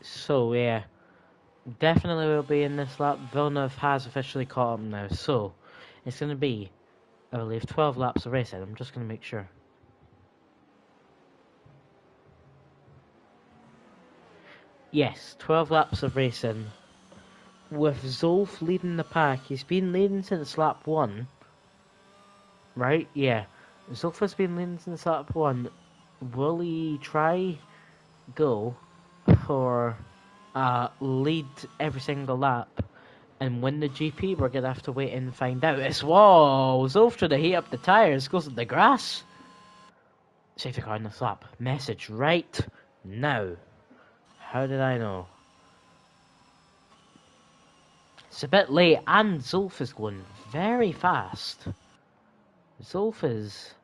So yeah, definitely will be in this lap. Villeneuve has officially caught up now, so it's going to be, I believe, 12 laps of racing. I'm just going to make sure. Yes, 12 laps of racing. With Zolf leading the pack, he's been leading since lap 1. Right? Yeah. Zolf has been leading since lap 1. Will he try go for lead every single lap and win the GP? We're going to have to wait and find out. It's, whoa, Zolf trying to heat up the tyres, goes in the grass. Safety car in this lap. Message right now. How did I know? It's a bit late, and Zolf is going very fast. Zolf is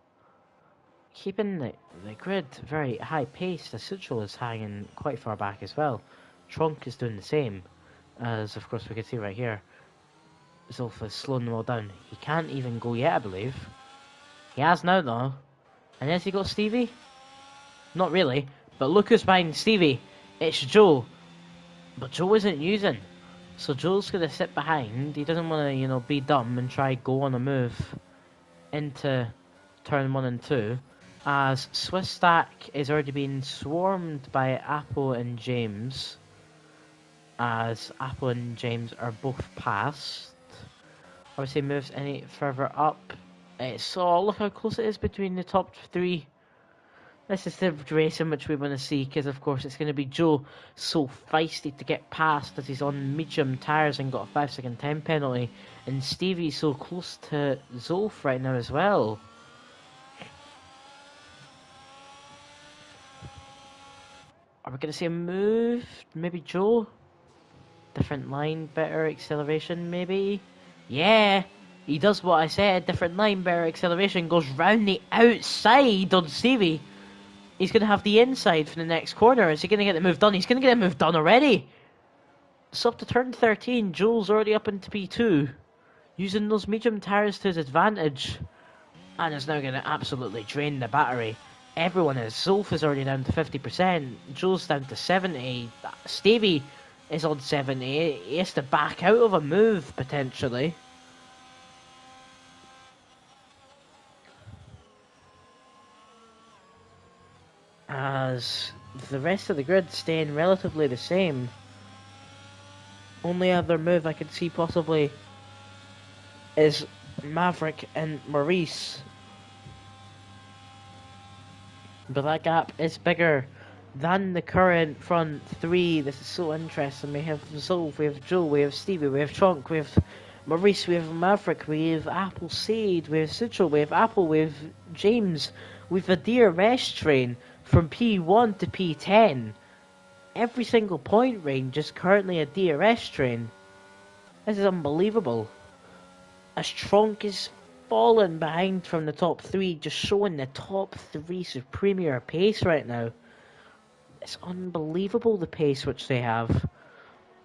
keeping the grid very high paced. The Suchel is hanging quite far back as well. Trunk is doing the same, as of course we can see right here. Zolf is slowing them all down. He can't even go yet, I believe. He has now, though. And has he got Stevie? Not really, but look who's behind Stevie. It's Joe. But Joe isn't using. So Joe's going to sit behind. He doesn't want to, be dumb and try go on a move into turn 1 and 2. As Swiss Stack is already being swarmed by Apple and James. As Apple and James are both past. Obviously moves any further up. So look how close it is between the top 3. This is the racing which we want to see, because of course it's going to be Joe so feisty to get past as he's on medium tyres and got a 5-second time penalty, and Stevie's so close to Zolf right now as well. Are we going to see a move? Maybe Joe? Different line, better acceleration maybe? Yeah! He does what I said, different line, better acceleration, goes round the outside on Stevie. He's going to have the inside for the next corner. Is he going to get the move done? He's going to get the move done already. So up to turn 13, Joel's already up into P2, using those medium tires to his advantage. And is now going to absolutely drain the battery. Everyone is. Zulf is already down to 50%. Joel's down to 70. Stevie is on 70. He has to back out of a move, potentially. As the rest of the grid staying relatively the same. Only other move I could see possibly is Maverick and Maurice. But that gap is bigger than the current front three. This is so interesting. We have Zulf, we have Joe, we have Stevie, we have Trunk, we have Maurice, we have Maverick, we have Apple Sade, we have Citro, we have Apple, we have James, we have a DRS train from P1 to P10. Every single point range is currently a DRS train. This is unbelievable. As Trunk is fallen behind from the top three, just showing the top three's premier pace right now. It's unbelievable the pace which they have.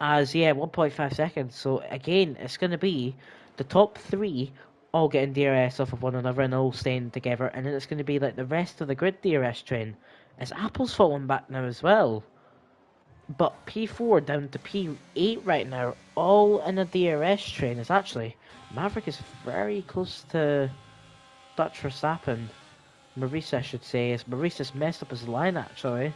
As, yeah, 1.5 seconds. So, again, it's going to be the top three all getting DRS off of one another and all staying together. And then it's going to be like the rest of the grid DRS train. As Apple's falling back now as well. But P4 down to P8 right now, all in a DRS train. Is actually, Maverick is very close to Dutch Verstappen. Maurice, I should say, as Maurice has messed up his line actually.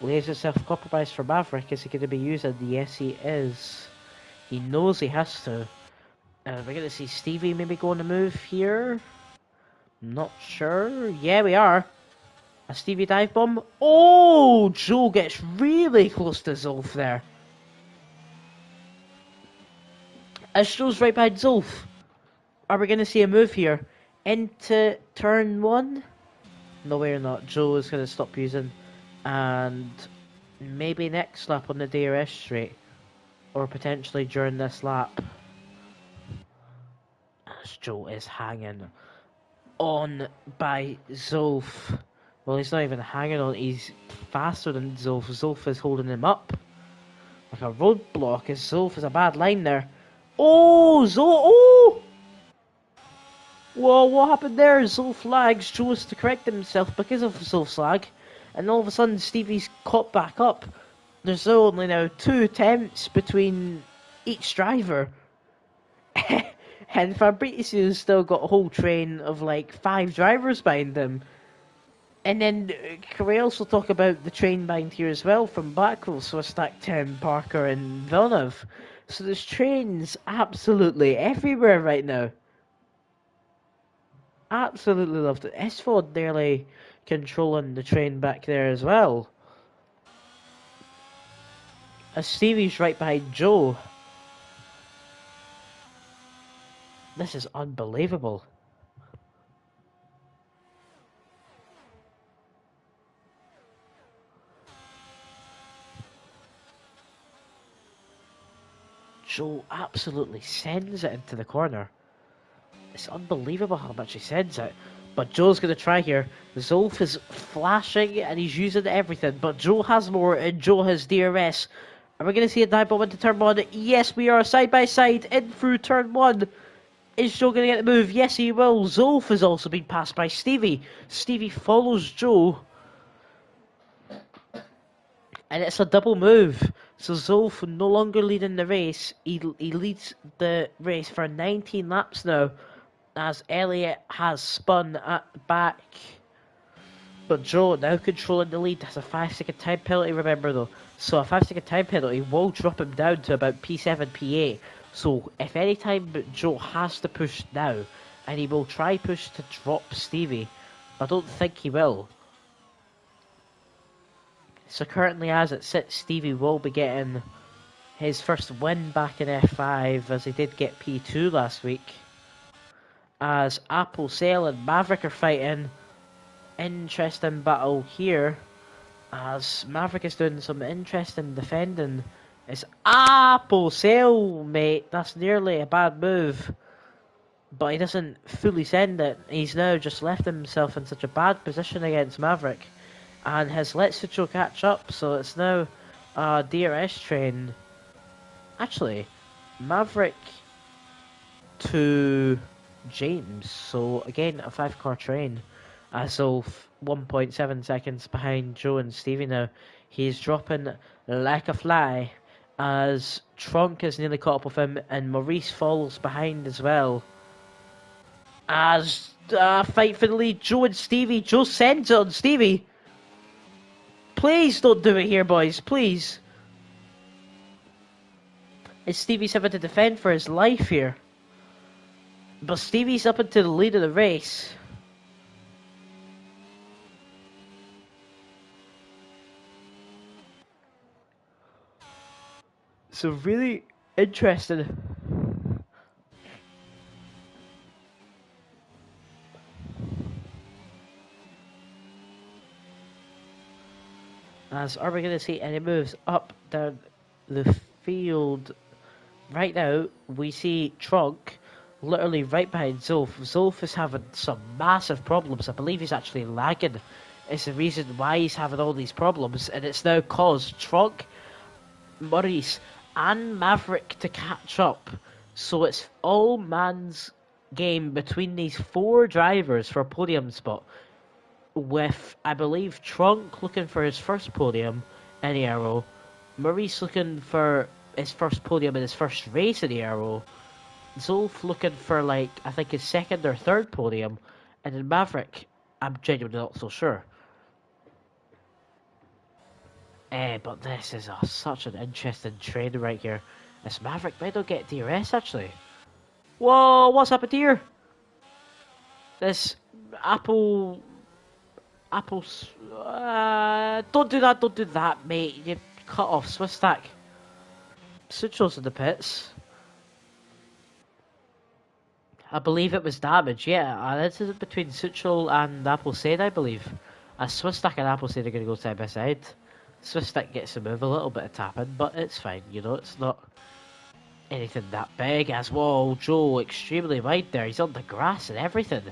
Leaves himself compromised for Maverick. Is he going to be using? Yes, he is. He knows he has to. We're going to see Stevie maybe go on a move here. Not sure. Yeah, we are. A Stevie dive bomb. Oh, Joe gets really close to Zulf there. As Joe's right behind Zulf. Are we going to see a move here? Into turn one? No, we're not. Joe is going to stop using. And maybe next lap on the DRS straight. Or potentially during this lap. As Joe is hanging on by Zulf. Well, he's not even hanging on, he's faster than Zulf. Zulf is holding him up. Like a roadblock, as Zulf is a bad line there. Oh, Zulf, oh! Whoa, what happened there? Zulf lags, chose to correct himself because of Zulf's lag. And all of a sudden, Stevie's caught back up. There's only now 2 attempts between each driver. And Fabrizio's still got a whole train of like 5 drivers behind him. And then can we also talk about the train behind here as well from Blackwell, so Stack 10, Parker and Villeneuve. So there's trains absolutely everywhere right now. Absolutely loved it. S4 nearly controlling the train back there as well. As Stevie's right behind Joe. This is unbelievable. Joe absolutely sends it into the corner. It's unbelievable how much he sends it. But Joe's going to try here. Zulf is flashing and he's using everything. But Joe has more and Joe has DRS. Are we going to see a dive bomb into turn 1? Yes, we are side by side in through turn 1. Is Joe going to get the move? Yes, he will. Zulf has also been passed by Stevie. Stevie follows Joe. And it's a double move. So Zulf no longer leading the race. He leads the race for 19 laps now. As Elliott has spun at the back. But Joe now controlling the lead. Has a 5-second time penalty, remember though. So a 5-second time penalty will drop him down to about P7, P8. So if any time Joe has to push now. And he will try push to drop Stevie. I don't think he will. So currently as it sits, Stevie will be getting his first win back in F5 as he did get P2 last week. As Apple, Sail and Maverick are fighting. Interesting battle here. As Maverick is doing some interesting defending. It's Apple, Sail, mate. That's nearly a bad move. but he doesn't fully send it. He's now just left himself in such a bad position against Maverick, and has let Sucho catch up, so it's now a DRS train. Actually, Maverick to James, so again a 5 car train. So 1.7 seconds behind Joe and Stevie now. He's dropping like a fly as Trunk is nearly caught up with him, and Maurice follows behind as well. As fight for the lead, Joe and Stevie. Joe sends it on Stevie. Please don't do it here, boys. Please. As Stevie's having to defend for his life here. But Stevie's up into the lead of the race. So really interested. As are we going to see any moves up down the field? Right now, we see Trunk literally right behind Zolf. Zolf is having some massive problems. I believe he's actually lagging. It's the reason why he's having all these problems, and it's now caused Trunk, Maurice, and Maverick to catch up. So it's all man's game between these 4 drivers for a podium spot, with, I believe, Trunk looking for his first podium in the Aero, Maurice looking for his first podium in his first race in the Aero, Zolf looking for, like, I think his second or third podium, and then Maverick, I'm genuinely not so sure. But this is such an interesting trade right here. This Maverick might not get DRS actually. Whoa, what's happened here? This Apple Apple's... don't do that, mate. You cut off Swiss stack. Sucho's in the pits. I believe it was damage, yeah. This is between Sucho and Apple Said, I believe. Swiss stack and Apple Said are going to go side by side. Swiss stack gets to move a little bit of tapping, but it's fine, you know, it's not anything that big. As whoa, Joe extremely wide there. He's on the grass and everything.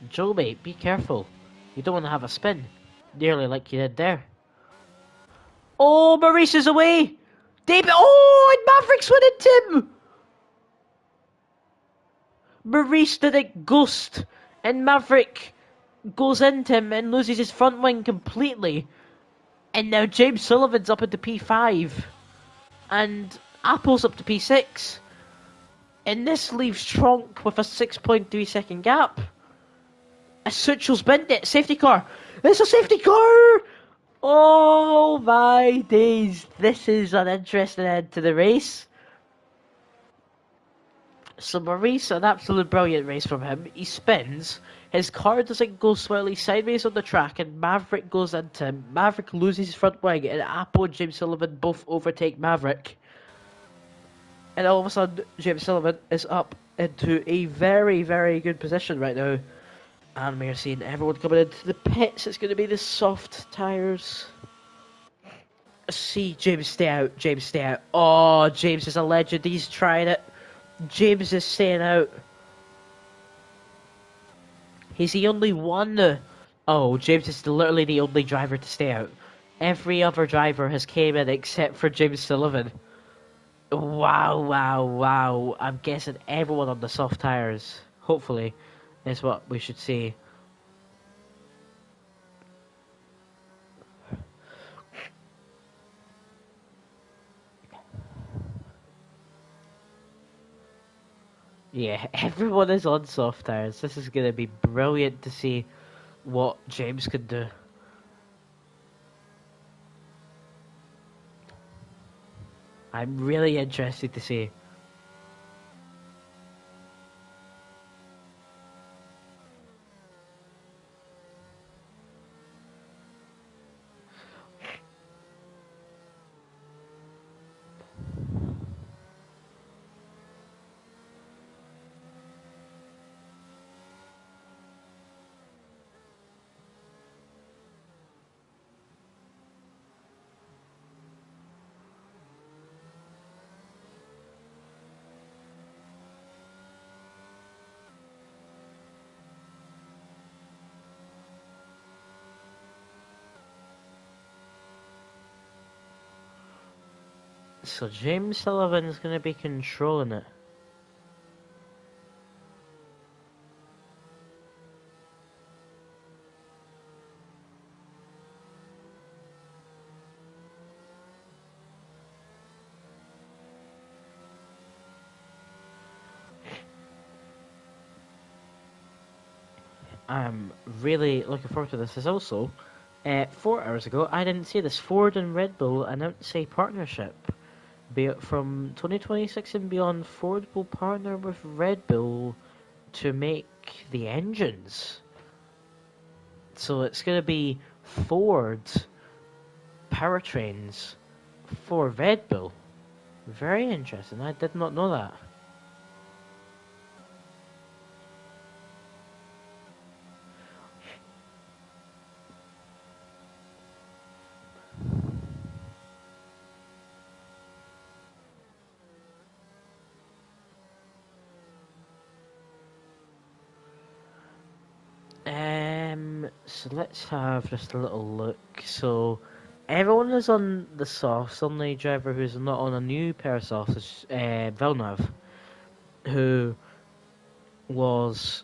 Joe, mate, be careful. You don't want to have a spin. Nearly like you did there. Oh, Maurice is away! David, oh, and Maverick's winning Tim! Maurice did it ghost, and Maverick goes into him and loses his front wing completely. And now James Sullivan's up into P5. And Apple's up to P6. And this leaves Tronk with a 6.3 second gap. Sucho's bent it. Safety car. It's a safety car! Oh my days. This is an interesting end to the race. So Maurice, an absolute brilliant race from him. He spins. His car doesn't go slightly sideways on the track, and Maverick goes into him. Maverick loses his front wing, and Apple and James Sullivan both overtake Maverick. And all of a sudden, James Sullivan is up into a very, very good position right now. And we are seeing everyone coming into the pits. It's going to be the soft tyres. See James stay out. James stay out. Oh, James is a legend. He's trying it. James is staying out. He's the only one. Oh, James is literally the only driver to stay out. Every other driver has came in except for James Sullivan. Wow, wow, wow. I'm guessing everyone on the soft tyres, hopefully, is what we should see. Yeah, everyone is on soft tyres. This is going to be brilliant to see what James can do. I'm really interested to see. So James Sullivan's going to be controlling it. I'm really looking forward to this. As also, 4 hours ago, I didn't see this. Ford and Red Bull announced a partnership. Be it from 2026 and beyond, Ford will partner with Red Bull to make the engines. So it's going to be Ford powertrains for Red Bull. Very interesting. I did not know that. So let's have just a little look. So everyone is on the softs. Only driver who's not on a new pair of softs is Villeneuve, who was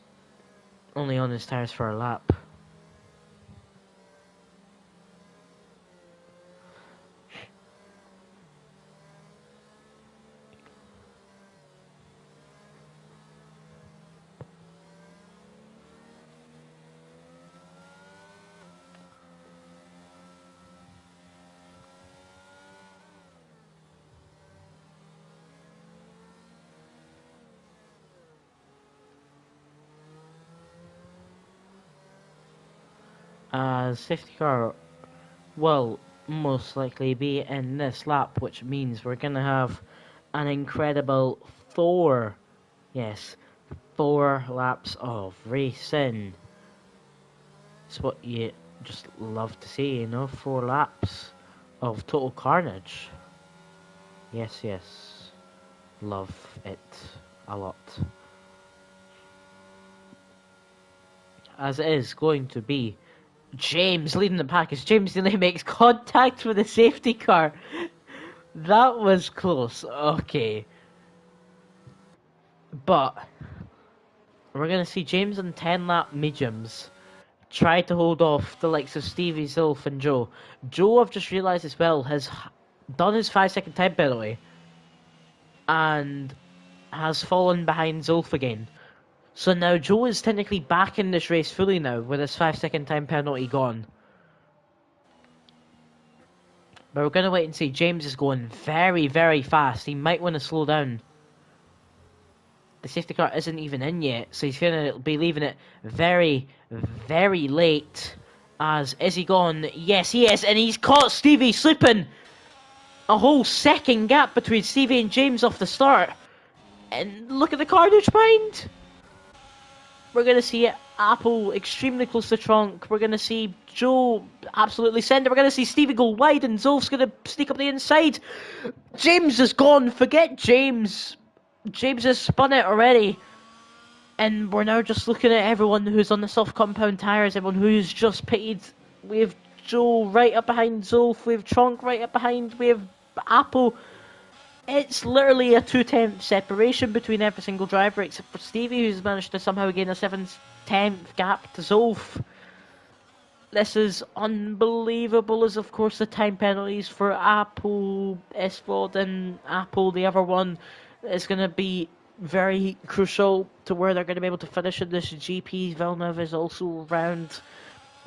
only on his tires for a lap. Safety car will most likely be in this lap, which means we're gonna have an incredible yes, 4 laps of racing. It's what you just love to see, 4 laps of total carnage. Yes, yes, love it a lot. As it is going to be James leading the pack as James nearly makes contact with the safety car. That was close, okay. But we're going to see James on 10-lap mediums try to hold off the likes of Stevie, Zulf and Joe. Joe, I've just realised as well, has done his 5-second time penalty and has fallen behind Zulf again. So now Joe is technically back in this race fully now with his 5-second time penalty gone. But we're going to wait and see. James is going very, very fast. He might want to slow down. The safety car isn't even in yet, so he's going to be leaving it very, very late. As, is he gone? Yes, he is, and he's caught Stevie slipping. A whole second gap between Stevie and James off the start. And look at the carnage behind. We're going to see Apple extremely close to trunk. We're going to see Joe absolutely send it. We're going to see Stevie go wide, and Zolf's going to sneak up the inside. James is gone. Forget James. James has spun it already. And we're now just looking at everyone who's on the soft compound tyres, everyone who's just pitted. We have Joe right up behind Zolf. We have Trunk right up behind. We have Apple. It's literally a 2/10 separation between every single driver except for Stevie, who's managed to somehow gain a 7/10 gap to Zolf. This is unbelievable, as of course the time penalties for Apple, S4, and Apple, the other one, is going to be very crucial to where they're going to be able to finish in this GP. Villeneuve is also around,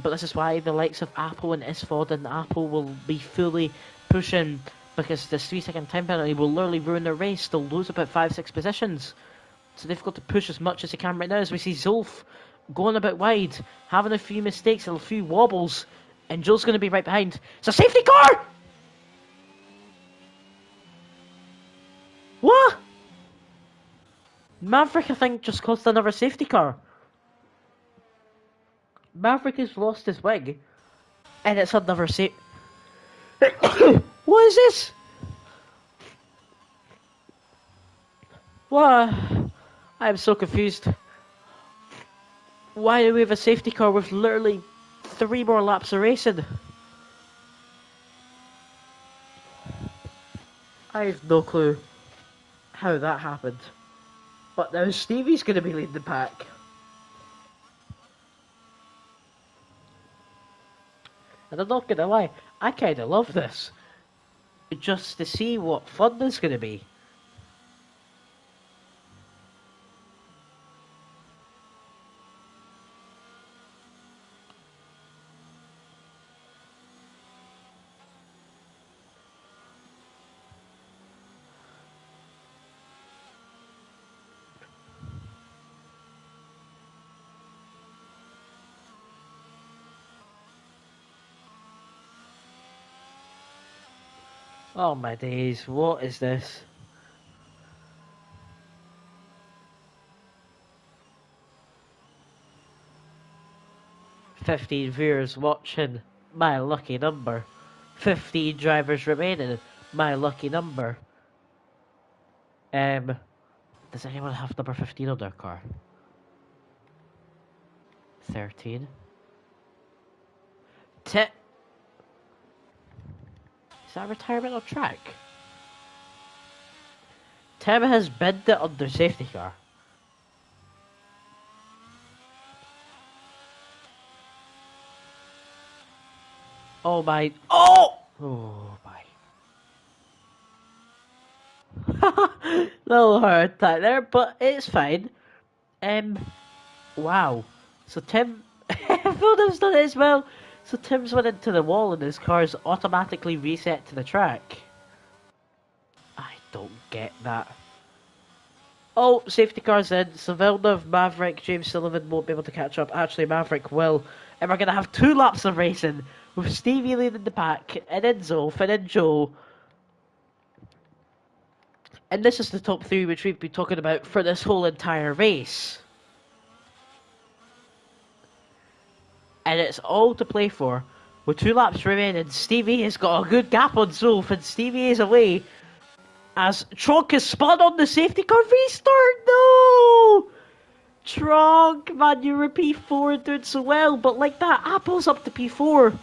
but this is why the likes of Apple and S4 and Apple will be fully pushing, because this 3-second time penalty will literally ruin their race. They'll lose about 5-6 positions. So they've got to push as much as they can right now, as we see Zulf going a bit wide, having a few mistakes and a few wobbles, and Joe's going to be right behind. It's a safety car! What? Maverick, I think, just caused another safety car. Maverick has lost his wing, and it's another safety... What is this? What? I'm so confused. Why do we have a safety car with literally 3 more laps of racing? I have no clue how that happened. But now Stevie's going to be leading the pack. And I'm not going to lie, I kind of love this. Just to see what fun there's going to be. Oh my days, what is this? 15 viewers watching, my lucky number. 15 drivers remaining, my lucky number. Does anyone have number 15 on their car? 13. Is that retirement on track? Tim has been the under safety car. Oh my. Oh! Oh my. Little heart attack there, but it's fine. Wow. So Tim. Philip's done it as well. So Tim's went into the wall and his car's automatically reset to the track. I don't get that. Oh, safety car's in. So Villeneuve, Maverick, James Sullivan won't be able to catch up. Actually, Maverick will. And we're going to have 2 laps of racing with Stevie leading the pack, and then Zolf, and then Joe. And this is the top 3 which we've been talking about for this whole entire race. And it's all to play for. With 2 laps remaining, Stevie has got a good gap on Zolf, and Stevie is away. As Tronk is spun on the safety car restart. No! Tronk, man, you were P4 doing so well, but like that, Apple's up to P4.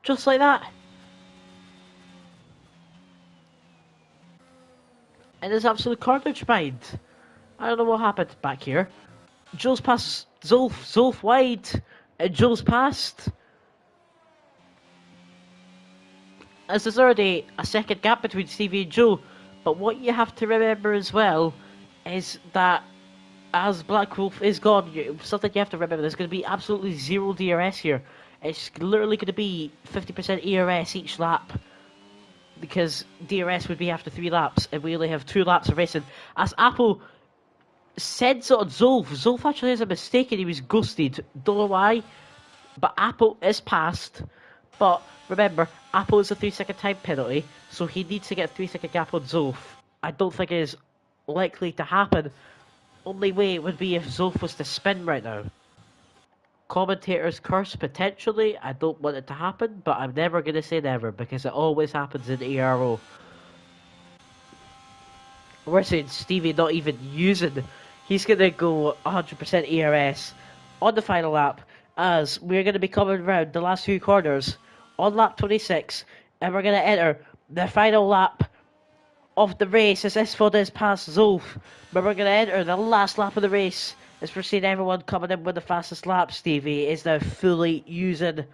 Just like that. And there's absolute carnage mind. I don't know what happened back here. Joe's past Zolf, Zolf wide, and Joe's past. As there's already a second gap between Stevie and Joe, but what you have to remember as well is that as Black Wolf is gone, something you have to remember, there's going to be absolutely 0 DRS here. It's literally going to be 50% ERS each lap, because DRS would be after 3 laps, and we only have 2 laps of racing. As Apple sends it on Zolf. Zolf actually has a mistake and he was ghosted. Don't know why, but Apple is passed. But remember, Apple is a 3-second time penalty, so he needs to get a 3-second gap on Zolf. I don't think it is likely to happen. Only way it would be if Zolf was to spin right now. Commentators curse potentially. I don't want it to happen, but I'm never going to say never, because it always happens in Ero. We're saying Stevie not even using. He's going to go 100% ERS on the final lap, as we're going to be coming around the last few corners on lap 26, and we're going to enter the final lap of the race as Esfod past Zolf. But we're going to enter the last lap of the race as we're seeing everyone coming in with the fastest lap. Stevie is now fully using.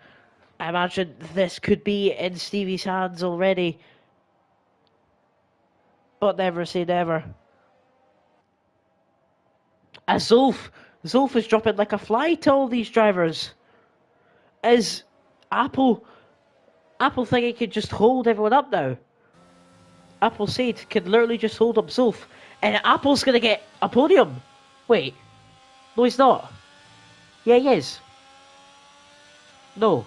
I imagine this could be in Stevie's hands already, but never say never. As Zolf is dropping like a fly to all these drivers. As Apple think it could just hold everyone up now. Apple said can literally just hold up Zolf, and Apple's gonna get a podium. Wait, no, he's not. Yeah, he is. No,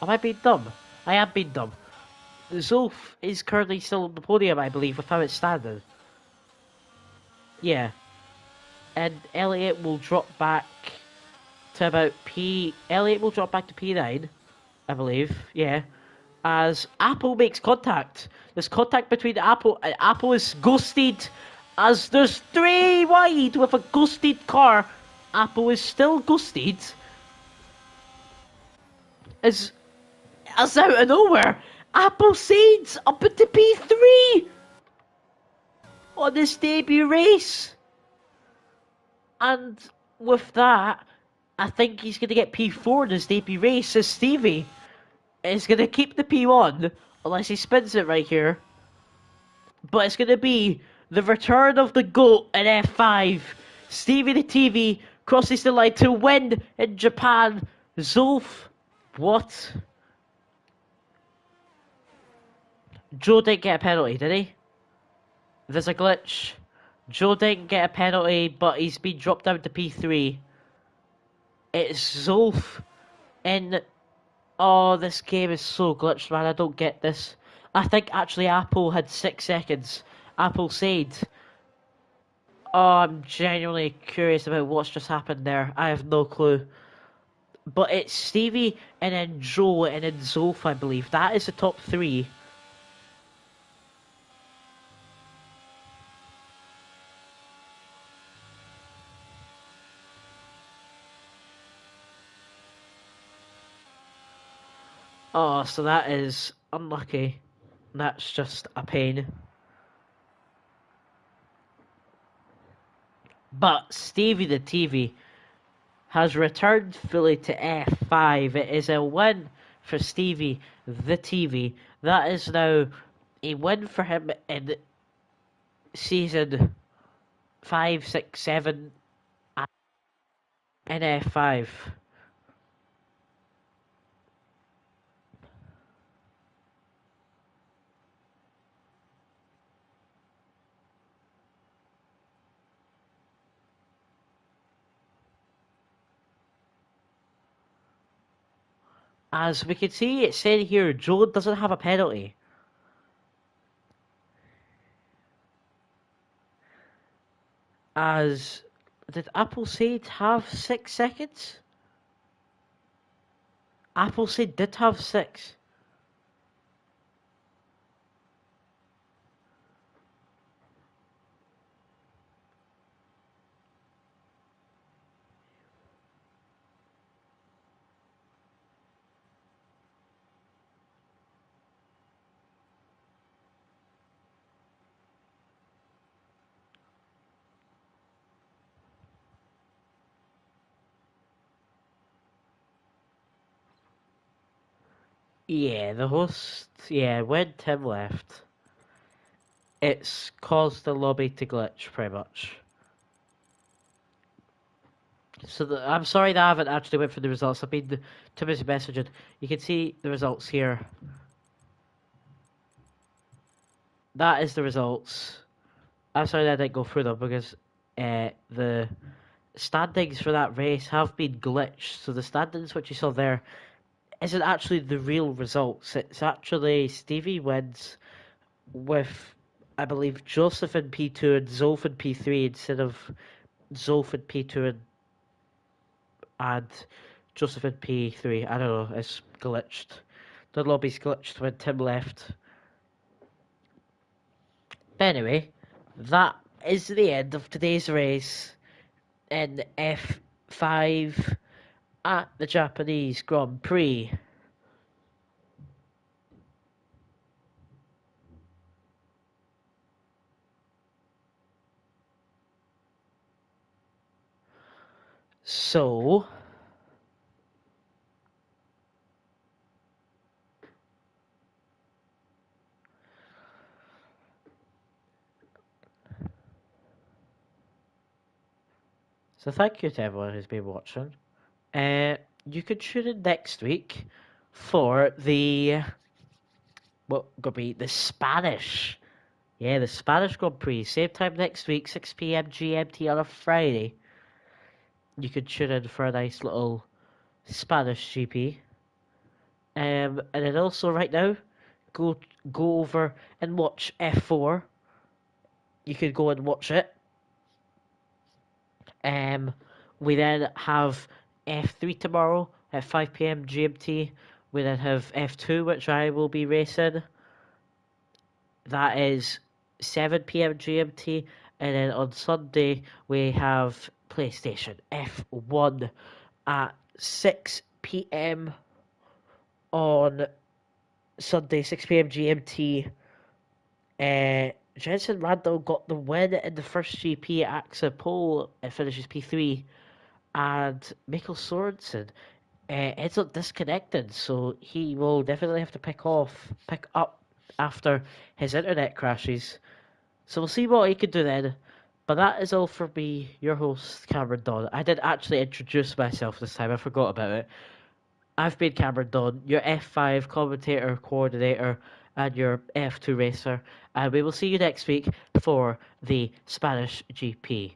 am I being dumb? I am being dumb. Zolf is currently still on the podium, I believe, with how it's standing. Yeah. And Elliot will drop back to about Elliot will drop back to P9, I believe. Yeah. As Apple makes contact. There's contact between Apple and Apple is ghosted. As there's 3 wide with a ghosted car. Apple is still ghosted. As out of nowhere, Appleseed's up into P3 on his debut race. And with that, I think he's going to get P4 in his debut race. So Stevie is going to keep the P1, unless he spins it right here. But it's going to be the return of the GOAT in F5. Stevie the TV crosses the line to win in Japan. Zolf, what? Joe didn't get a penalty, did he? There's a glitch. Joe didn't get a penalty, but he's been dropped down to P3. It's Zolf in... Oh, this game is so glitched, man. I don't get this. I think actually Apple had 6 seconds. Apple said... Oh, I'm genuinely curious about what's just happened there. I have no clue. But it's Stevie and then Joe and then Zolf, I believe. That is the top 3. Oh, so that is unlucky. That's just a pain. But Stevie the TV has returned fully to F5. It is a win for Stevie the TV. That is now a win for him in season 5, 6, 7 in F5. As we can see, it said here, Joe doesn't have a penalty. As, did Appleseed have 6 seconds? Appleseed did have 6. Yeah, the host, when Tim left, it's caused the lobby to glitch, pretty much. So I'm sorry that I haven't actually went through the results. I've been too busy messaging. You can see the results here. That is the results. I'm sorry that I didn't go through them because the standings for that race have been glitched. So the standings which you saw there isn't actually the real results. It's actually Stevie wins with, I believe, Joseph in P2 and Zolf in P3 instead of Zolf in P2 and Joseph in P3. I don't know, it's glitched. The lobby's glitched when Tim left. But anyway, that is the end of today's race in F5 at the Japanese Grand Prix. So thank you to everyone who's been watching. You can tune in next week for the Spanish. Yeah, the Spanish Grand Prix. Same time next week, 6 p.m. GMT on a Friday. You can tune in for a nice little Spanish GP. And then also right now, go over and watch F4. You could go and watch it. We then have F3 tomorrow at 5 p.m. GMT. We then have F2, which I will be racing. That is 7 p.m. GMT. And then on Sunday, we have PlayStation F1 at 6 p.m. on Sunday, 6 p.m. GMT. Jensen Randall got the win in the first GP at AXA pole. It finishes P3. And Mikkel Sorensen ends up disconnected, so he will definitely have to pick up after his internet crashes. So we'll see what he can do then. But that is all for me, your host, Cameron Don. I did actually introduce myself this time, I forgot about it. I've been Cameron Don, your F5 commentator, coordinator, and your F2 racer. And we will see you next week for the Spanish GP.